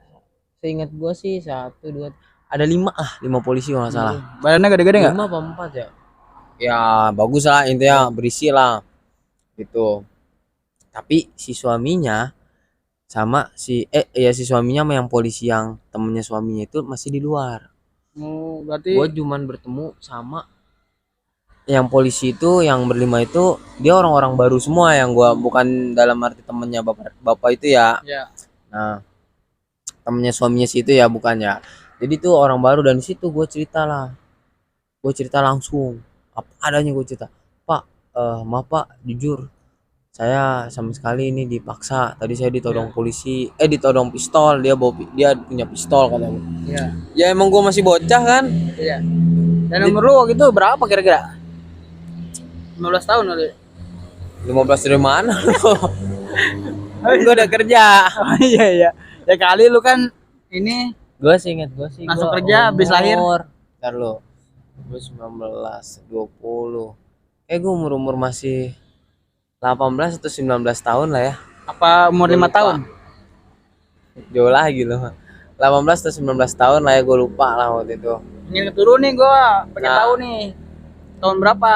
seingat gue sih 1 2 ada 5 polisi kalau nggak salah.
Badannya gede-gede nggak?
5 apa 4 ya. Ya bagus lah intinya berisi lah gitu. Tapi si suaminya sama si si suaminya sama yang polisi yang temennya suaminya itu masih di luar.
Oh, berarti
Gue cuman bertemu sama yang polisi itu yang berlima itu, dia orang-orang baru semua yang gua bukan dalam arti temennya bapak itu ya.
ya.
Nah, temennya suaminya sih itu ya bukan ya. Jadi tuh orang baru dan di situ gue cerita lah. Gue cerita langsung apa adanya gue cerita. Pak, maaf Pak, jujur saya sama sekali ini dipaksa. Tadi saya ditodong polisi, ditodong pistol, dia punya pistol katanya.
Iya.
Ya emang gue masih bocah kan.
Iya. Dan umur lu waktu itu berapa kira-kira? 15 tahun kali.
15 dari mana lo? Gue udah kerja.
Oh iya iya. Ya kali lu kan ini
Gue sih inget
masuk
gua
kerja habis lahir.
Ntar lo gue 19 20 gue umur masih 18 atau 19 tahun lah ya.
apa umur 5
Gua lupa.
tahun?
Jauh lagi loh, 18 atau 19 tahun lah ya, gue lupa lah waktu itu.
Ini turun nih gua, pengen
Nah.
tahu nih. Tahun berapa?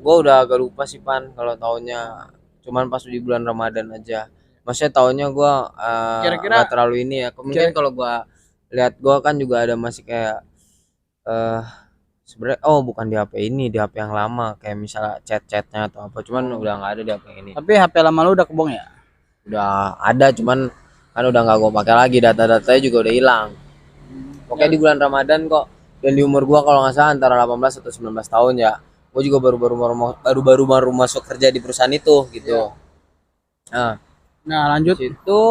Gue udah agak lupa sih Pan kalau tahunnya, cuman pas di bulan Ramadan aja. Maksudnya tahunnya gue
Kira-kira-
nggak terlalu ini ya. Mungkin kalau gue lihat gue kan juga ada masih kayak sebenarnya bukan di HP ini, di HP yang lama kayak misalnya chat-chatnya atau apa, cuman udah nggak ada di HP yang ini.
Tapi HP lama lu udah kebong ya?
Udah ada cuman kan udah nggak gue pakai lagi, data-datanya juga udah hilang. Oke di bulan Ramadan kok, dan di umur gue kalau nggak salah antara 18 atau 19 tahun ya. Gue juga baru masuk kerja di perusahaan itu gitu.
Nah lanjut.
Situ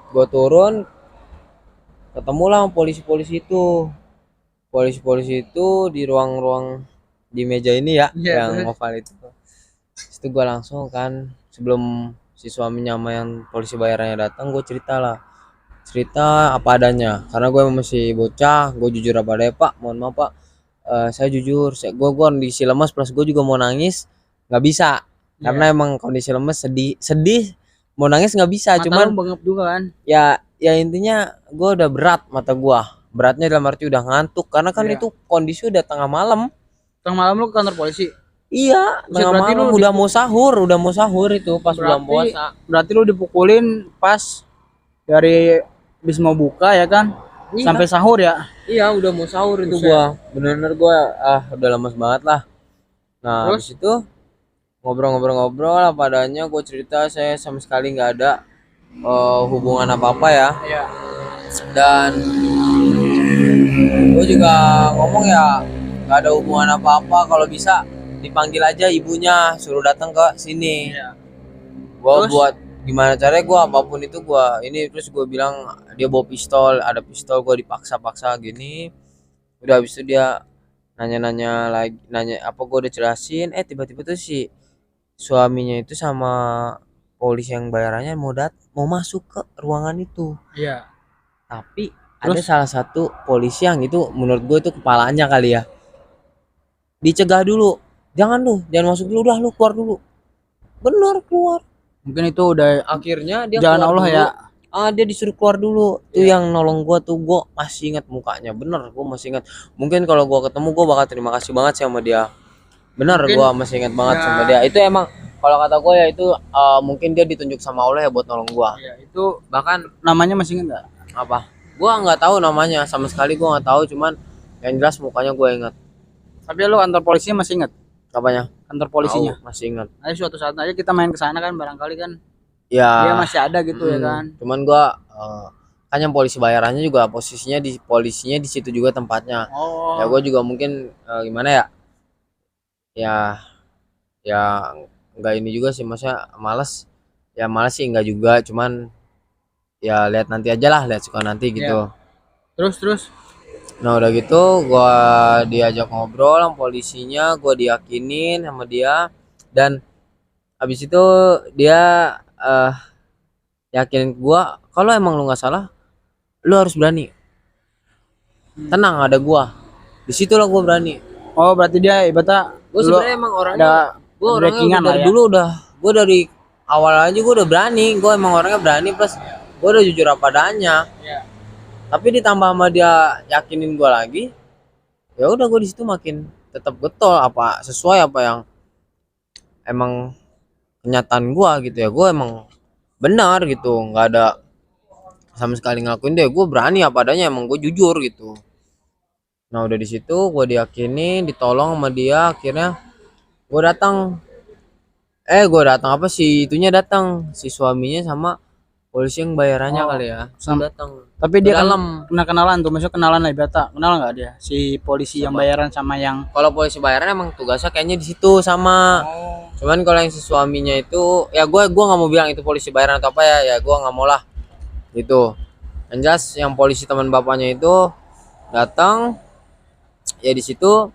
gue turun, ketemulah sama polisi-polisi itu. Polisi-polisi itu di ruang-ruang di meja ini ya,
Iya,
yang oval itu. Situ gue langsung kan, sebelum si suaminya sama yang polisi bayarannya datang, gue cerita apa adanya karena gue masih bocah. Gue jujur apa adanya, Pak, mohon maaf Pak, saya jujur, gue kondisi lemas plus gue juga mau nangis nggak bisa karena emang kondisi lemas, sedih mau nangis nggak bisa.
Mata
cuman
lu bengep juga kan?
ya intinya gue udah beratnya dalam arti udah ngantuk karena kan itu kondisi udah tengah malam.
Tengah malam lu ke kantor polisi?
Iya, tengah
berarti
malam
lu
udah mau sahur itu pas bulan puasa.
Berarti lu dipukulin pas dari habis mau buka ya kan?
Iya.
Sampai sahur ya?
Iya, udah mau sahur itu
Buset.
gua. Bener-bener gua udah lemes banget lah. Nah,
Terus?
habis itu ngobrol apa adanya, gua cerita saya sama sekali nggak ada hubungan apa-apa ya.
Iya.
Dan gua juga ngomong ya nggak ada hubungan apa-apa, kalau bisa dipanggil aja ibunya, suruh datang ke sini.
Iya.
Gua
Terus?
buat gimana caranya gue apapun itu terus gue bilang dia bawa pistol, ada pistol, gue dipaksa-paksa gini. Udah habis itu dia nanya apa, gue udah jelasin, tiba-tiba tuh si suaminya itu sama polisi yang bayarannya mau masuk ke ruangan itu.
Iya.
Tapi ada salah satu polisi yang itu menurut gue itu kepalanya kali ya, dicegah dulu, jangan masuk dulu, udah lu keluar dulu. Bener, keluar.
Mungkin itu udah
Akhirnya dia
jalan
keluar
Allah
dulu.
ya.
Dia disuruh keluar dulu. Tuh yang nolong gua tuh, gua masih ingat mukanya. Bener, gua masih ingat. Mungkin kalau gua ketemu gua bakal terima kasih banget sih sama dia. Bener,
Mungkin
gua masih ingat banget sama dia. Itu emang kalau kata gua ya itu mungkin dia ditunjuk sama Allah ya buat nolong gua.
Iya, itu
Bahkan
namanya masih ingat enggak?
apa? Gua nggak tahu namanya, sama sekali gua nggak tahu, cuman yang jelas mukanya gua ingat.
Tapi lu kantor polisinya masih ingat?
Apanya?
Kantor polisinya.
Tahu, masih ingat.
Ayo suatu saat aja kita main ke sana kan, barangkali kan
Ya.
dia masih ada gitu ya kan.
Cuman gua kan yang polisi bayarannya juga polisinya di situ juga tempatnya.
Oh.
Ya gue juga mungkin gimana ya nggak ini juga sih, maksudnya malas sih enggak juga, cuman ya lihat nanti aja lah, lihat suka nanti gitu.
Terus
Nah udah gitu gua diajak ngobrol sama polisinya, gua diyakinin sama dia Dan habis itu dia yakinin gua kalau emang lu nggak salah lu harus berani, tenang ada gua. Disitulah gua berani.
Oh, berarti dia ibaratnya
Gua
dulu
sebenarnya emang
ada
orangnya gua orangnya
backingan
udah dari
lah ya.
dulu gua dari awal aja gua udah berani. Gua emang orangnya berani, plus gua udah jujur apa adanya.
Iya.
Tapi ditambah sama dia yakinin gua lagi, ya udah gua di situ makin tetap getol apa sesuai apa yang emang kenyataan gua gitu ya. Gua emang benar gitu, nggak ada sama sekali ngelakuin deh. Gue berani apa adanya, emang gue jujur gitu. Nah udah di situ gue diyakini, ditolong sama dia. Akhirnya gue datang. Gue datang apa sih? Itunya datang si suaminya sama polisi yang bayarannya kali ya. Datang.
Tapi dia
dalam.
pernah kenalan tuh, maksudnya kenalan lah ibaratnya. Kenal nggak dia si polisi yang bayaran sama yang
Kalau polisi bayaran emang tugasnya kayaknya di situ sama. Cuman kalau yang si suaminya itu, ya gue nggak mau bilang itu polisi bayaran atau apa ya. Ya gue nggak mau lah. Gitu. Yang jelas yang polisi teman bapaknya itu datang. Ya di situ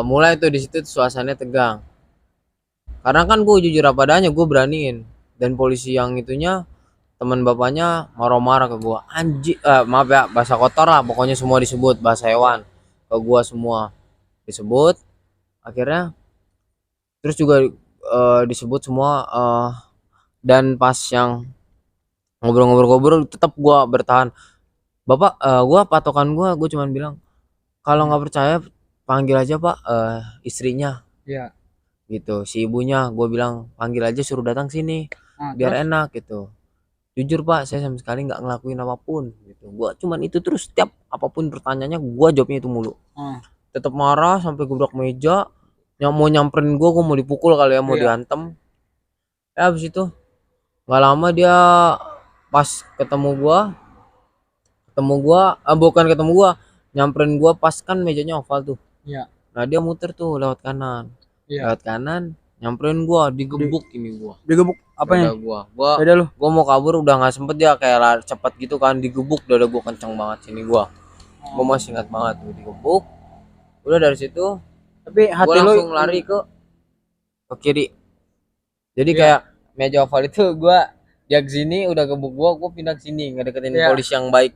mulai tuh di situ suasananya tegang. Karena kan gue jujur apa adanya, gue beraniin. Dan polisi yang itunya teman bapaknya marah-marah ke gue. Anjing, maaf ya bahasa kotor lah, pokoknya semua disebut bahasa hewan ke gue semua disebut. Akhirnya terus juga disebut semua dan pas yang ngobrol-ngobrol tetap gue bertahan. Bapak, gue patokan gue cuman bilang kalau nggak percaya panggil aja pak istrinya.
Iya.
Gitu, si ibunya gue bilang panggil aja, suruh datang sini biar
terus?
enak gitu. Jujur pak, saya sama sekali nggak ngelakuin apapun gitu. Gue cuman itu terus, setiap apapun pertanyaannya gue jawabnya itu mulu. Tetap marah sampai gebrak meja, yang mau nyamperin gue mau dipukul kali ya, mau diantem. Ya habis itu nggak lama dia pas ketemu gue bukan ketemu gue, nyamperin gue pas kan mejanya oval tuh.
Iya.
Nah dia muter tuh lewat kanan.
Iya.
Lewat kanan nyamperin gua, digebuk ini gua.
Digebuk apanya?
Gua
Beda lu.
gua mau kabur udah nggak sempet, dia kayak cepet gitu kan, digebuk dada gua kenceng banget sini gua. Gua masih ingat banget tuh digebuk. Udah dari situ
Tapi
gua
hati lu
langsung lari ke kiri. Jadi kayak meja oval itu gua dia ke sini udah gebuk gua pindah ke sini ngedeketin polisi yang baik,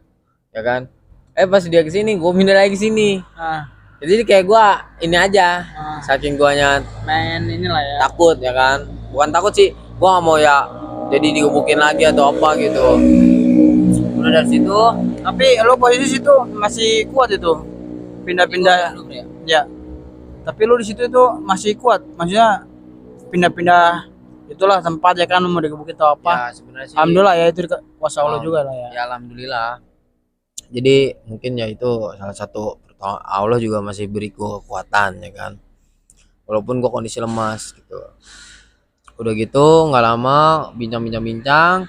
ya kan. Pas dia ke sini gua pindah lagi ke sini. Jadi kayak gua ini aja, saking guanya
main inilah ya.
takut ya kan, bukan takut sih, gua nggak mau ya jadi digebukin lagi atau apa gitu. Udah dari situ,
Tapi lu posisi situ masih kuat itu. Pindah-pindah. Ya. Tapi lu di situ itu masih kuat. Maksudnya pindah-pindah itulah tempat ya kan, lu mau digebukin atau apa.
ya sebenarnya sih
Alhamdulillah ya, itu kuasa Allah juga lah ya.
ya alhamdulillah. Jadi mungkin ya itu salah satu, Allah juga masih beri gua kekuatan ya kan, walaupun gua kondisi lemas gitu. Udah gitu nggak lama bincang-bincang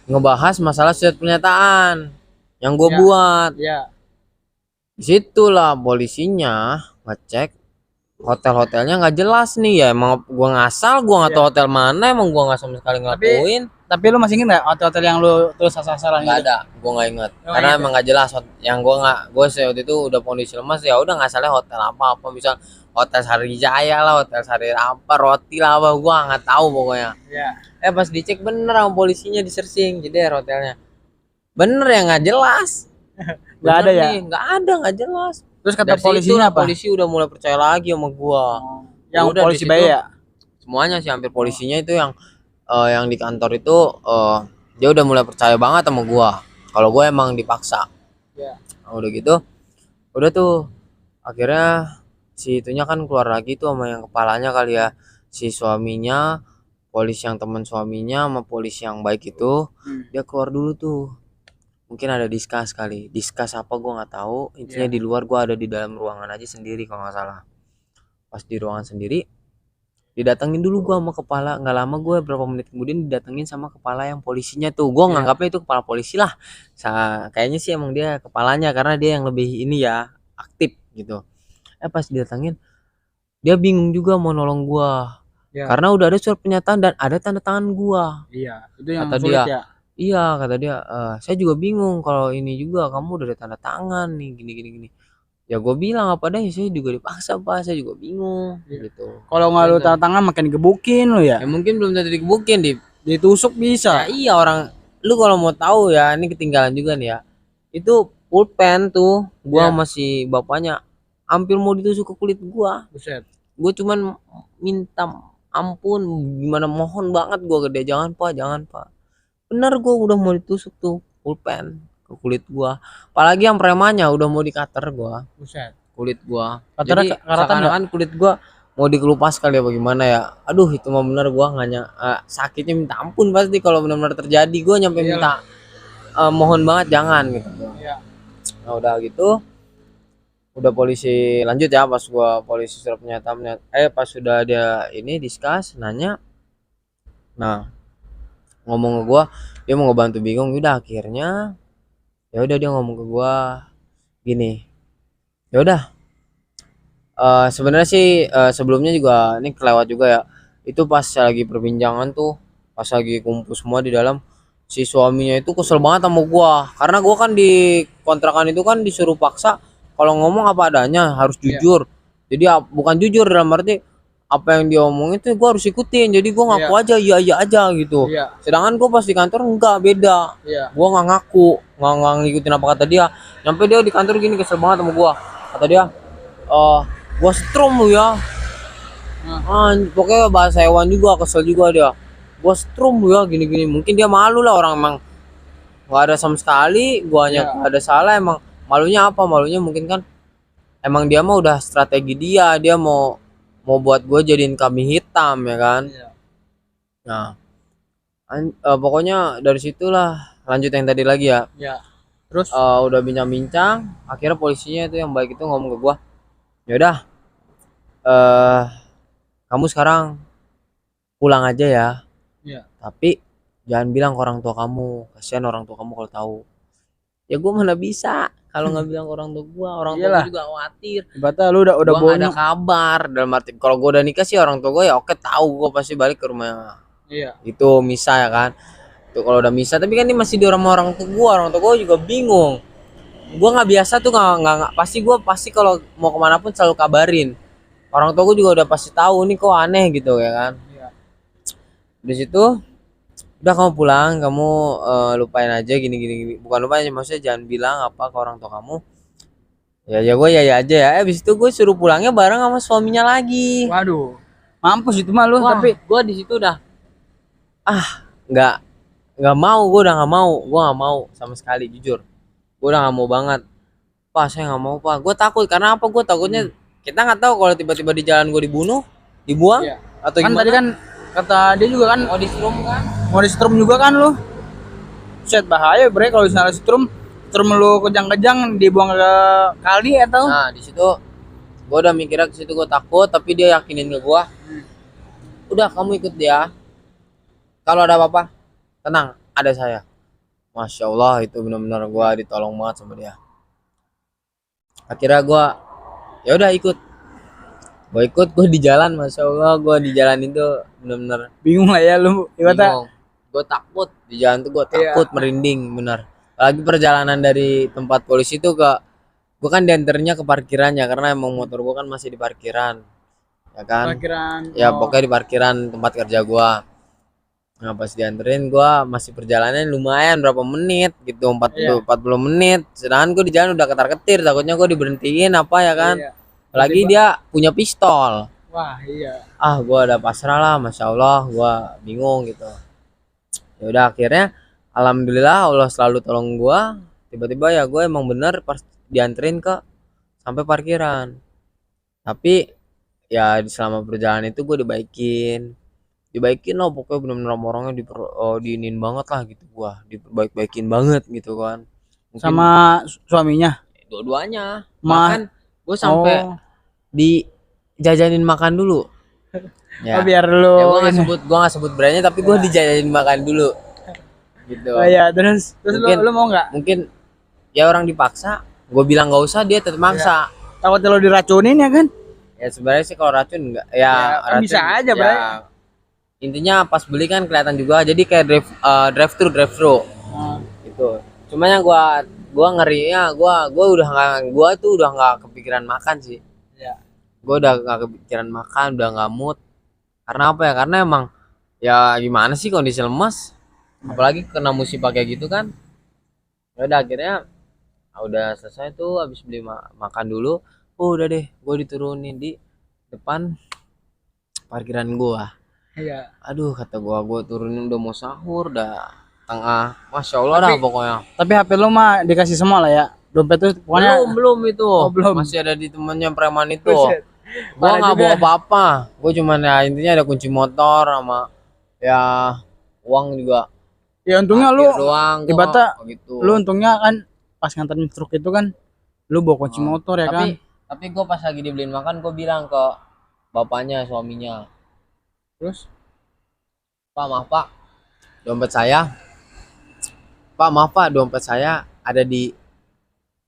ngebahas masalah surat pernyataan yang gua buat.
Iya.
Disitulah polisinya ngecek hotel-hotelnya nggak jelas nih, ya emang gua ngasal, gua nggak tahu hotel mana, emang gua nggak sama sekali ngelakuin.
Tapi lu masih inget nggak hotel-hotel yang lu terus asal-asalan
Nggak
gitu?
ada, gue nggak inget karena emang nggak jelas. Yang gue waktu itu udah kondisi lemas, ya udah nggak salah hotel apa misal hotel Sarijaya lah, hotel Sari apa, roti lah apa, gue nggak tahu pokoknya.
Iya.
Pas dicek bener sama polisinya, di searching jadi hotelnya bener ya, nggak jelas.
Nggak ada ya?
Nggak jelas.
Terus kata
Dari
polisinya
situ,
apa?
polisi udah mulai percaya lagi sama gue.
Yang
Udah,
polisi
di situ
baik ya?
semuanya sih, hampir polisinya itu yang di kantor itu dia udah mulai percaya banget sama gua kalau gua emang dipaksa. Nah, udah gitu udah tuh akhirnya si itunya kan keluar lagi tuh sama yang kepalanya kali ya, si suaminya, polisi yang teman suaminya sama polisi yang baik itu. Dia keluar dulu tuh, mungkin ada diskus apa gua nggak tahu. Intinya di luar, gua ada di dalam ruangan aja sendiri kalau nggak salah. Pas di ruangan sendiri didatengin dulu gua sama kepala, nggak lama gue berapa menit kemudian didatengin sama kepala yang polisinya tuh. Gua nganggapnya itu kepala polisi lah, kayaknya sih emang dia kepalanya karena dia yang lebih ini ya, aktif gitu. Pas didatengin dia bingung juga mau nolong gua karena udah ada surat pernyataan dan ada tanda tangan gua.
Iya, itu yang
Kata
sulit
dia,
ya.
iya kata dia, saya juga bingung kalau ini juga, kamu udah ada tanda tangan nih gini. Ya gue bilang apa dah, saya juga dipaksa Pak, saya juga bingung gitu.
Kalau nggak lu tanda tangan makin digebukin lu ya.
Ya mungkin belum tentu digebukin
Ditusuk
ya
bisa.
iya orang, lu kalau mau tahu ya, ini ketinggalan juga nih ya. Itu pulpen tuh, gua
Iya.
masih bapaknya hampir mau ditusuk ke kulit gua.
Buset.
Gue cuman minta ampun, gimana mohon banget gua ke dia, jangan Pak, jangan Pak. Bener gua udah mau ditusuk tuh pulpen ke kulit gua. Apalagi yang premannya udah mau dikater gua,
Buset.
kulit gua.
Katernya
Jadi
karatan nggak?
seakan-akan kulit gua mau dikelupas kali ya bagaimana ya. Aduh itu mah bener gua sakitnya minta ampun pasti kalau benar-benar terjadi. Gua nyampe minta mohon banget jangan gitu.
Iya.
Nah udah gitu, udah polisi lanjut ya, pas gua polisi surat pernyataan pas sudah dia ini diskus nanya, nah ngomong ke gua dia mau ngebantu bingung. Udah akhirnya ya udah dia ngomong ke gua gini, ya udah sebenarnya sih sebelumnya juga ini kelewat juga ya, itu pas lagi perbincangan tuh, pas lagi kumpul semua di dalam, si suaminya itu kesel banget sama gua karena gua kan di kontrakan itu kan disuruh paksa kalau ngomong apa adanya harus jujur. Jadi bukan jujur dalam arti apa yang dia omongin itu gua harus ikutin, jadi gua ngaku aja iya iya aja gitu. Sedangkan gua pas di kantor enggak, beda. Gua nggak ngaku, nggak ngikutin apa kata dia. Sampai dia di kantor gini kesel banget sama gua, kata dia gua setrum lu ya. Pokoknya bahasa hewan juga, kesel juga dia. Gua setrum lu ya gini-gini. Mungkin dia malu lah, orang emang nggak ada sama sekali, guanya nggak ada salah. Emang malunya apa? Malunya mungkin kan emang dia mah udah strategi dia mau buat gue jadiin kambing hitam ya kan. Nah pokoknya dari situlah lanjut yang tadi lagi ya.
Terus
Udah bincang-bincang, akhirnya polisinya itu yang baik itu ngomong ke gua, ya udah kamu sekarang pulang aja ya. Tapi jangan bilang ke orang tua kamu, kasihan orang tua kamu kalau tahu. Ya gua mana bisa kalau nggak bilang ke orang tua gua
Iyalah.
juga khawatir.
Ibaratnya lu udah
Gua nggak ada
bonyok.
kabar, dalam arti kalau gua udah nikah sih orang tua gua ya oke tahu, gua pasti balik ke rumah itu misa ya kan. Tuh kalau udah misa, tapi kan ini masih di rumah orang tua gua juga bingung. Gua nggak biasa tuh, nggak pasti kalau mau kemana pun selalu kabarin. Orang tua gua juga udah pasti tahu nih kok aneh gitu ya kan. Di situ udah kamu pulang, kamu lupain aja gini. Bukan lupain, maksudnya jangan bilang apa ke orang tua kamu. Ya gue ya aja ya. Habis itu gue suruh pulangnya bareng sama suaminya lagi.
Waduh. Mampus itu mah lu.
Wah,
Tapi
gue di situ udah nggak mau, gue udah nggak mau sama sekali, jujur gue udah nggak mau banget. Pak saya nggak mau Pak, gue takut. Karena apa? Gue takutnya kita nggak tahu kalau tiba-tiba di jalan gue dibunuh, dibuang atau
kan
gimana.
tadi kan kata dia juga kan
Mau di-strum kan.
mau di setrum juga kan lu. Set bahaya bre kalau misalnya setrum lu kejang-kejang dibuang ke kali atau.
Nah di situ gue udah mikirnya ke situ, gue takut. Tapi dia yakinin ke gue, udah kamu ikut dia, kalau ada apa-apa tenang, ada saya. Masya Allah, itu benar-benar gue ditolong banget sama dia. Akhirnya gue ya udah ikut, gue di jalan. Masya Allah, gue di jalan itu benar-benar
Bingung lah ya lu. Ibaratnya
bingung. Gue takut di jalan tuh, gue takut merinding bener. Lagi perjalanan dari tempat polisi itu ke, gue kan diantarnya ke parkirannya karena emang motor gue kan masih di parkiran ya kan.
parkiran.
Ya pokoknya di parkiran tempat kerja gue. Nah pas dianterin gue masih perjalanan lumayan berapa menit gitu, 40 menit. Sedangkan gue di jalan udah ketar-ketir, takutnya gue diberhentiin apa ya kan. Lagi dia punya pistol.
Wah iya.
Gue udah pasrah lah, Masya Allah, gue bingung gitu. Ya udah akhirnya alhamdulillah Allah selalu tolong gue. Tiba-tiba ya gue emang bener pas dianterin ke sampai parkiran. Tapi ya selama perjalanan itu gue dibaikin lah, pokoknya bener-bener orangnya diinin banget lah gitu, gua diperbaik-baikin banget gitu kan. Mungkin
Sama suaminya.
dua-duanya. Makan gue sampai dijajanin makan dulu. Ya.
Biar lu.
Ya gua nggak sebut brandnya, tapi gua dijajanin makan dulu. Gitu.
Oh iya, terus
Mungkin,
lu mau nggak?
Mungkin ya orang dipaksa, gue bilang nggak usah, dia tetap maksa.
Takut lo diracunin ya kan?
Ya sebenarnya sih kalau racun enggak ya,
kan
racun,
bisa aja,
ya,
Bray.
intinya pas beli kan kelihatan juga, jadi kayak drive thru gitu. Cuma yang gua gua ngerinya gua udah nggak kepikiran makan sih.
Iya.
Gua udah nggak kepikiran makan, udah nggak mood. Karena apa ya? Karena emang ya gimana sih kondisi lemas, apalagi kena musibah kayak gitu kan. Ya udah akhirnya udah selesai tuh habis beli makan dulu. Oh udah deh, gue diturunin di depan parkiran gua.
Iya.
Aduh kata gua turunin udah mau sahur dah tengah, masya Allah dah
Tapi-
pokoknya.
Tapi HP lu mah dikasih semua lah ya. Dompet tuh pokoknya
Belum itu.
Oh, belum.
Masih ada di temennya preman itu.
Buset.
Gua
Parah
nggak
juga.
bawa apa-apa. Gua cuman ya intinya ada kunci motor sama ya uang juga.
Ya untungnya lu
Parkir doang. Gua
ibaratnya
nggak gitu.
lu untungnya kan pas nganterin truk itu kan lu bawa kunci motor ya kan.
Tapi gua pas lagi dibeliin makan gua bilang ke bapaknya suaminya,
Terus
Pak maaf Pak, dompet saya. Pak maaf Pak, dompet saya ada di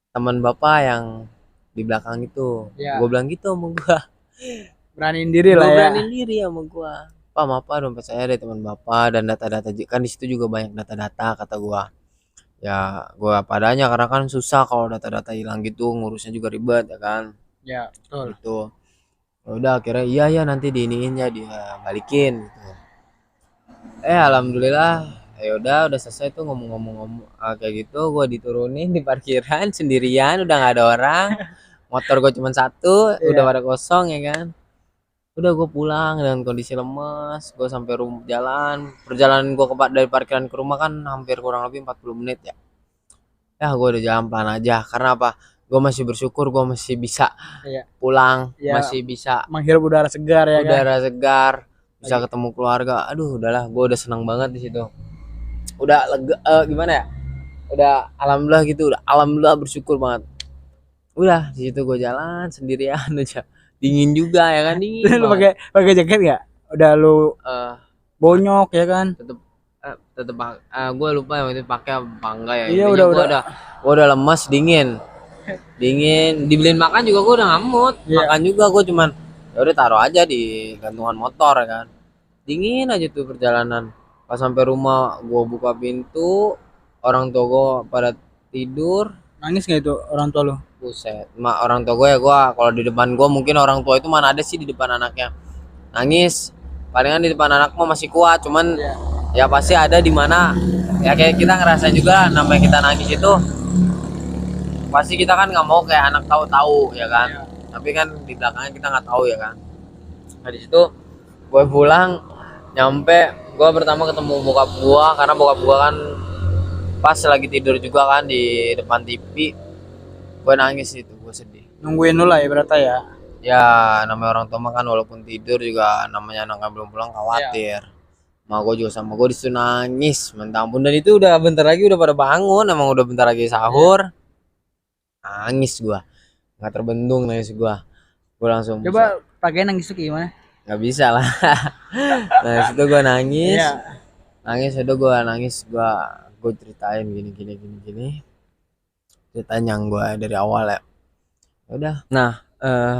teman bapak yang di belakang itu.
Ya.
Gue bilang gitu sama gua.
beraniin diri
Gue
lah ya.
beraniin diri sama gua. Pak maaf Pak, dompet saya ada di teman bapak dan data-data kan di situ juga banyak data-data kata gua. Ya gua padanya karena kan susah kalau data-data hilang gitu ngurusnya juga ribet ya kan.
Ya, betul.
Gitu. Ya udah akhirnya iya nanti diiniin ya dia balikin gitu. Alhamdulillah ya udah selesai tuh ngomong-ngomong kayak gitu gua diturunin di parkiran sendirian udah nggak ada orang. Motor gue cuma satu, udah pada kosong ya kan. Udah gue pulang dengan kondisi lemes. Gue sampai perjalanan gue dari parkiran ke rumah kan hampir kurang lebih 40 menit ya. Ya gue udah jalan pelan aja. Karena apa? Gue masih bersyukur gue masih bisa pulang, masih bisa
menghirup udara segar ya kan.
udara segar, bisa ketemu keluarga. Aduh udahlah, gue udah senang banget di situ. Udah lega, gimana ya? Udah alhamdulillah gitu, udah alhamdulillah bersyukur banget. Udah di situ gue jalan sendirian aja, dingin juga ya kan, dingin
Lu pakai jaket nggak? Udah lu bonyok ya kan.
tetep gue lupa yang itu pakai apa enggak ya.
Iya,
Intinya gue udah lemas, dingin dibeliin makan juga gue udah ngamut. Makan juga gue cuman ya udah taruh aja di gantungan motor ya kan, dingin aja tuh perjalanan. Pas sampai rumah gue buka pintu, orang tua gue pada tidur.
Nangis nggak itu orang tua lu?
Buset, orang tua gue ya kalau di depan gue mungkin orang tua itu mana ada sih di depan anaknya nangis. Palingan di depan anak mah masih kuat, cuman ya pasti ada di mana ya kayak kita ngerasain juga namanya kita nangis itu. Pasti kita kan nggak mau kayak anak tahu ya kan. Tapi kan di belakangnya kita nggak tahu ya kan. Nah di situ gue pulang nyampe, gue pertama ketemu bokap gue karena bokap gue kan pas lagi tidur juga kan di depan TV. Gue nangis itu, gue sedih.
Nungguin lu lah ya berarti ya.
Ya namanya orang tua mah kan walaupun tidur juga namanya anaknya belum pulang khawatir. Ma gue juga sama gue disitu nangis minta ampun, dan itu udah bentar lagi udah pada bangun, emang udah bentar lagi sahur. Nangis gue, nggak terbendung nangis gue langsung.
Coba pakai nangis tuh gimana?
Nggak bisa lah. Nah situ gue nangis, udah gue nangis, gue ceritain gini. Ceritain yang gue dari awal ya. Udah. Nah,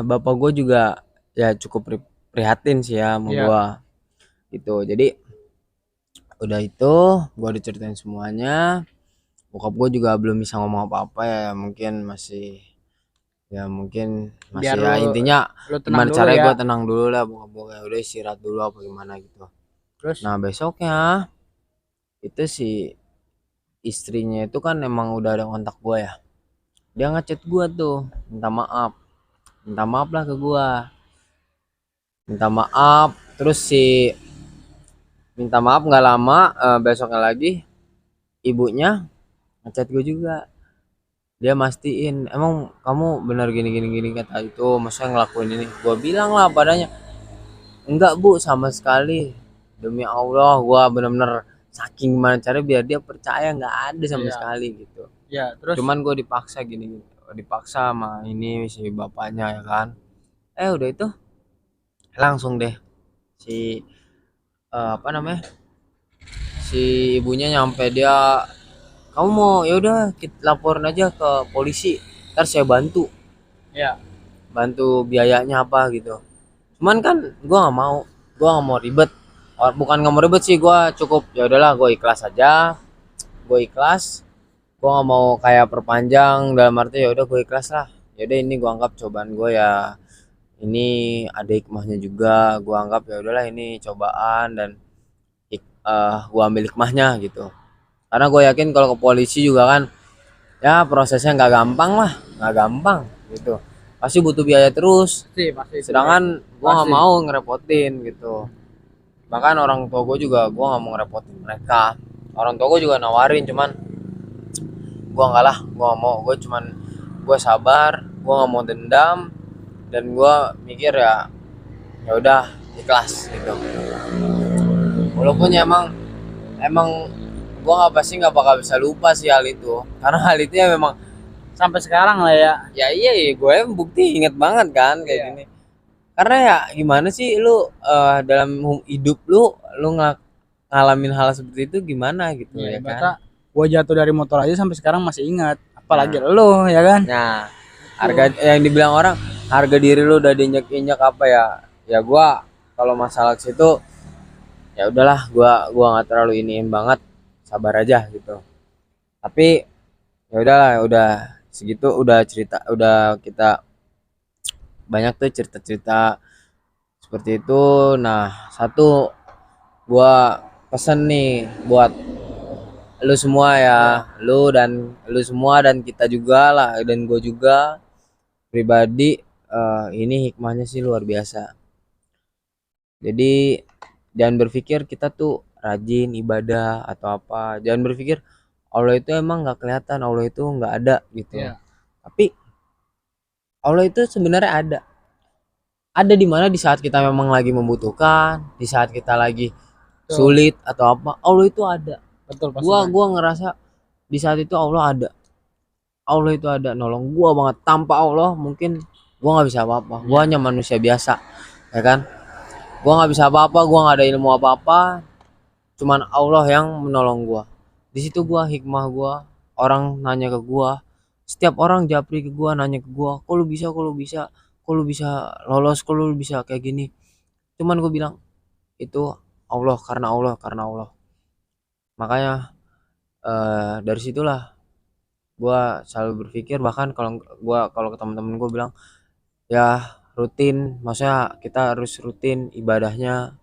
bapak gue juga ya cukup prihatin sih ya sama gue. Gitu. Jadi udah itu gue diceritain semuanya. Bokap gue juga belum bisa ngomong apa-apa ya, mungkin masih ya intinya gimana caranya gue tenang dulu lah, bokap gue kayak udah istirahat dulu apa gimana gitu.
Terus?
Nah besoknya itu si istrinya itu kan emang udah ada kontak gue ya, dia ngechat gue tuh minta maaf lah ke gue, minta maaf. Terus si minta maaf nggak lama, besoknya lagi ibunya ngechat gue juga, dia mastiin emang kamu benar gini kata itu, maksudnya ngelakuin ini. Gue bilang lah padanya, enggak bu, sama sekali, demi Allah gue bener-bener saking gimana cara biar dia percaya nggak ada sama sekali gitu.
Ya, terus
cuman gue dipaksa sama ini si bapaknya ya kan. Udah itu langsung deh si si ibunya nyampe, dia kamu mau ya udah kita laporin aja ke polisi, ntar saya bantu biayanya apa gitu. Cuman kan gue nggak mau ribet, bukan nggak mau ribet sih, gue cukup ya udahlah gue ikhlas aja, Gue nggak mau kayak perpanjang dalam arti ya udah gue ikhlas lah. Ya udah ini gue anggap cobaan gue ya. Ini ada hikmahnya juga. Gue anggap ya udahlah ini cobaan dan gue ambil hikmahnya gitu. Karena gue yakin kalau ke polisi juga kan ya prosesnya nggak gampang lah, nggak gampang gitu. Pasti butuh biaya terus.
Pasti.
Sedangkan gue nggak
Pasti.
mau ngerepotin gitu. Bahkan orang tua gue juga gue nggak mau ngerepotin mereka. Orang tua gue juga nawarin, cuman gue nggak lah, gue nggak mau. Gue cuman gue sabar, gue nggak mau dendam, dan gue mikir ya udah ikhlas gitu. Walaupun ya emang gue nggak pasti nggak bakal bisa lupa sih hal itu, karena hal itu ya memang
Sampai sekarang lah ya.
iya gue bukti inget banget kan kayak gini. Karena ya gimana sih lu dalam hidup lu ngalamin hal seperti itu gimana gitu ya kan.
Gue jatuh dari motor aja sampai sekarang masih ingat, apalagi lo ya kan.
Nah, harga yang dibilang orang harga diri lu udah diinjak-injak apa ya? Ya gua kalau masalah situ ya udahlah, gua nggak terlalu iniin banget, sabar aja gitu. Tapi ya udahlah, udah segitu, udah cerita, udah kita banyak tuh cerita-cerita seperti itu. Nah, satu gua pesen nih buat lu semua ya, lu semua dan kita juga lah, dan gue juga pribadi, ini hikmahnya sih luar biasa. Jadi jangan berpikir kita tuh rajin ibadah atau apa, jangan berpikir Allah itu emang nggak kelihatan, Allah itu nggak ada gitu. Tapi Allah itu sebenarnya ada di mana di saat kita memang lagi membutuhkan, di saat kita lagi sulit atau apa, Allah itu ada.
Betul, pasti.
Gua ngerasa di saat itu Allah itu ada nolong gua banget. Tanpa Allah mungkin gua nggak bisa apa-apa, gua hanya manusia biasa ya kan. Gua nggak bisa apa-apa, gua nggak ada ilmu apa-apa, cuman Allah yang menolong gua. Di situ gua hikmah gua, orang nanya ke gua, setiap orang japri ke gua, nanya ke gua, kok lu bisa lolos, kok lu bisa kayak gini. Cuman gua bilang itu Allah, karena Allah. Makanya dari situlah gua selalu berpikir, bahkan kalau ke teman-teman gua bilang ya rutin, maksudnya kita harus rutin ibadahnya,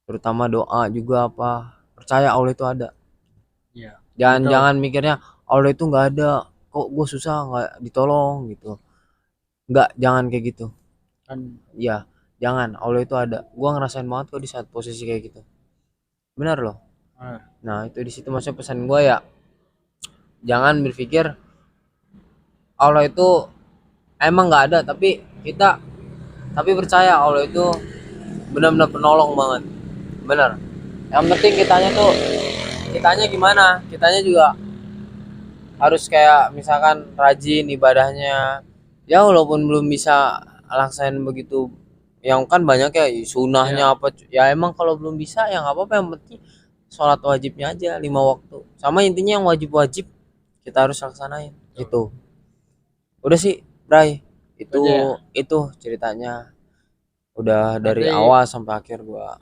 terutama doa juga apa, percaya Allah itu ada.
Iya.
Jangan mikirnya Allah itu nggak ada, kok gue susah nggak ditolong gitu. Nggak, jangan kayak gitu
Kan
ya. Jangan, Allah itu ada. Gua ngerasain banget kok di saat posisi kayak gitu, benar loh. Nah itu di situ maksudnya pesan gua ya, jangan berpikir Allah itu emang nggak ada, tapi percaya Allah itu benar-benar penolong banget, bener. Yang penting kitanya gimana, kitanya juga harus kayak misalkan rajin ibadahnya ya, walaupun belum bisa laksain begitu yang kan banyak ya sunahnya apa ya, emang kalau belum bisa ya nggak apa-apa, yang penting sholat wajibnya aja 5 waktu, sama intinya yang wajib-wajib kita harus laksanain gitu. Udah sih Bray, itu ceritanya udah dari awal sampai akhir gua.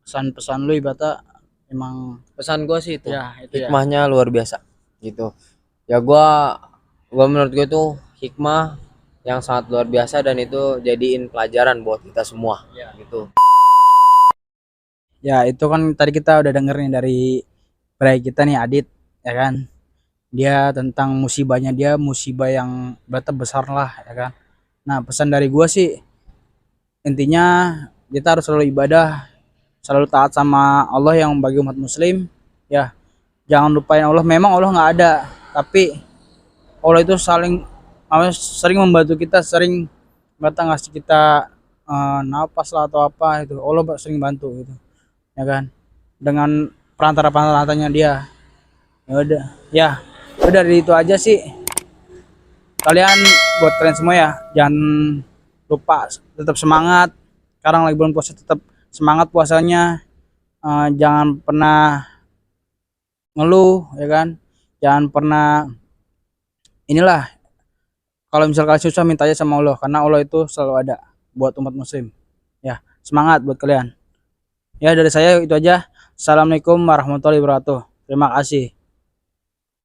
pesan-pesan lu ibaratnya emang
Pesan gua sih itu
itu
hikmahnya luar biasa gitu ya. Gua menurut gue itu hikmah yang sangat luar biasa, dan itu jadiin pelajaran buat kita semua gitu.
ya. Itu kan tadi kita udah denger nih dari Bray kita nih, Adit ya kan. Dia tentang musibahnya, dia musibah yang berarti besar lah ya kan. Nah pesan dari gua sih intinya kita harus selalu ibadah, selalu taat sama Allah yang bagi umat muslim ya. Jangan lupain Allah, memang Allah nggak ada, tapi Allah itu sering membantu kita, sering ngasih kita napas lah atau apa itu. Allah sering bantu gitu ya kan, dengan perantara-perantaranya dia. Ya udah dari itu aja sih. Kalian, buat kalian semua ya, jangan lupa tetap semangat. Sekarang lagi bulan puasa, tetap semangat puasanya. Jangan pernah ngeluh ya kan, jangan pernah inilah, kalau misal kalian susah minta aja sama Allah, karena Allah itu selalu ada buat umat muslim ya. Semangat buat kalian ya. Dari saya itu aja. Assalamualaikum warahmatullahi wabarakatuh. Terima kasih.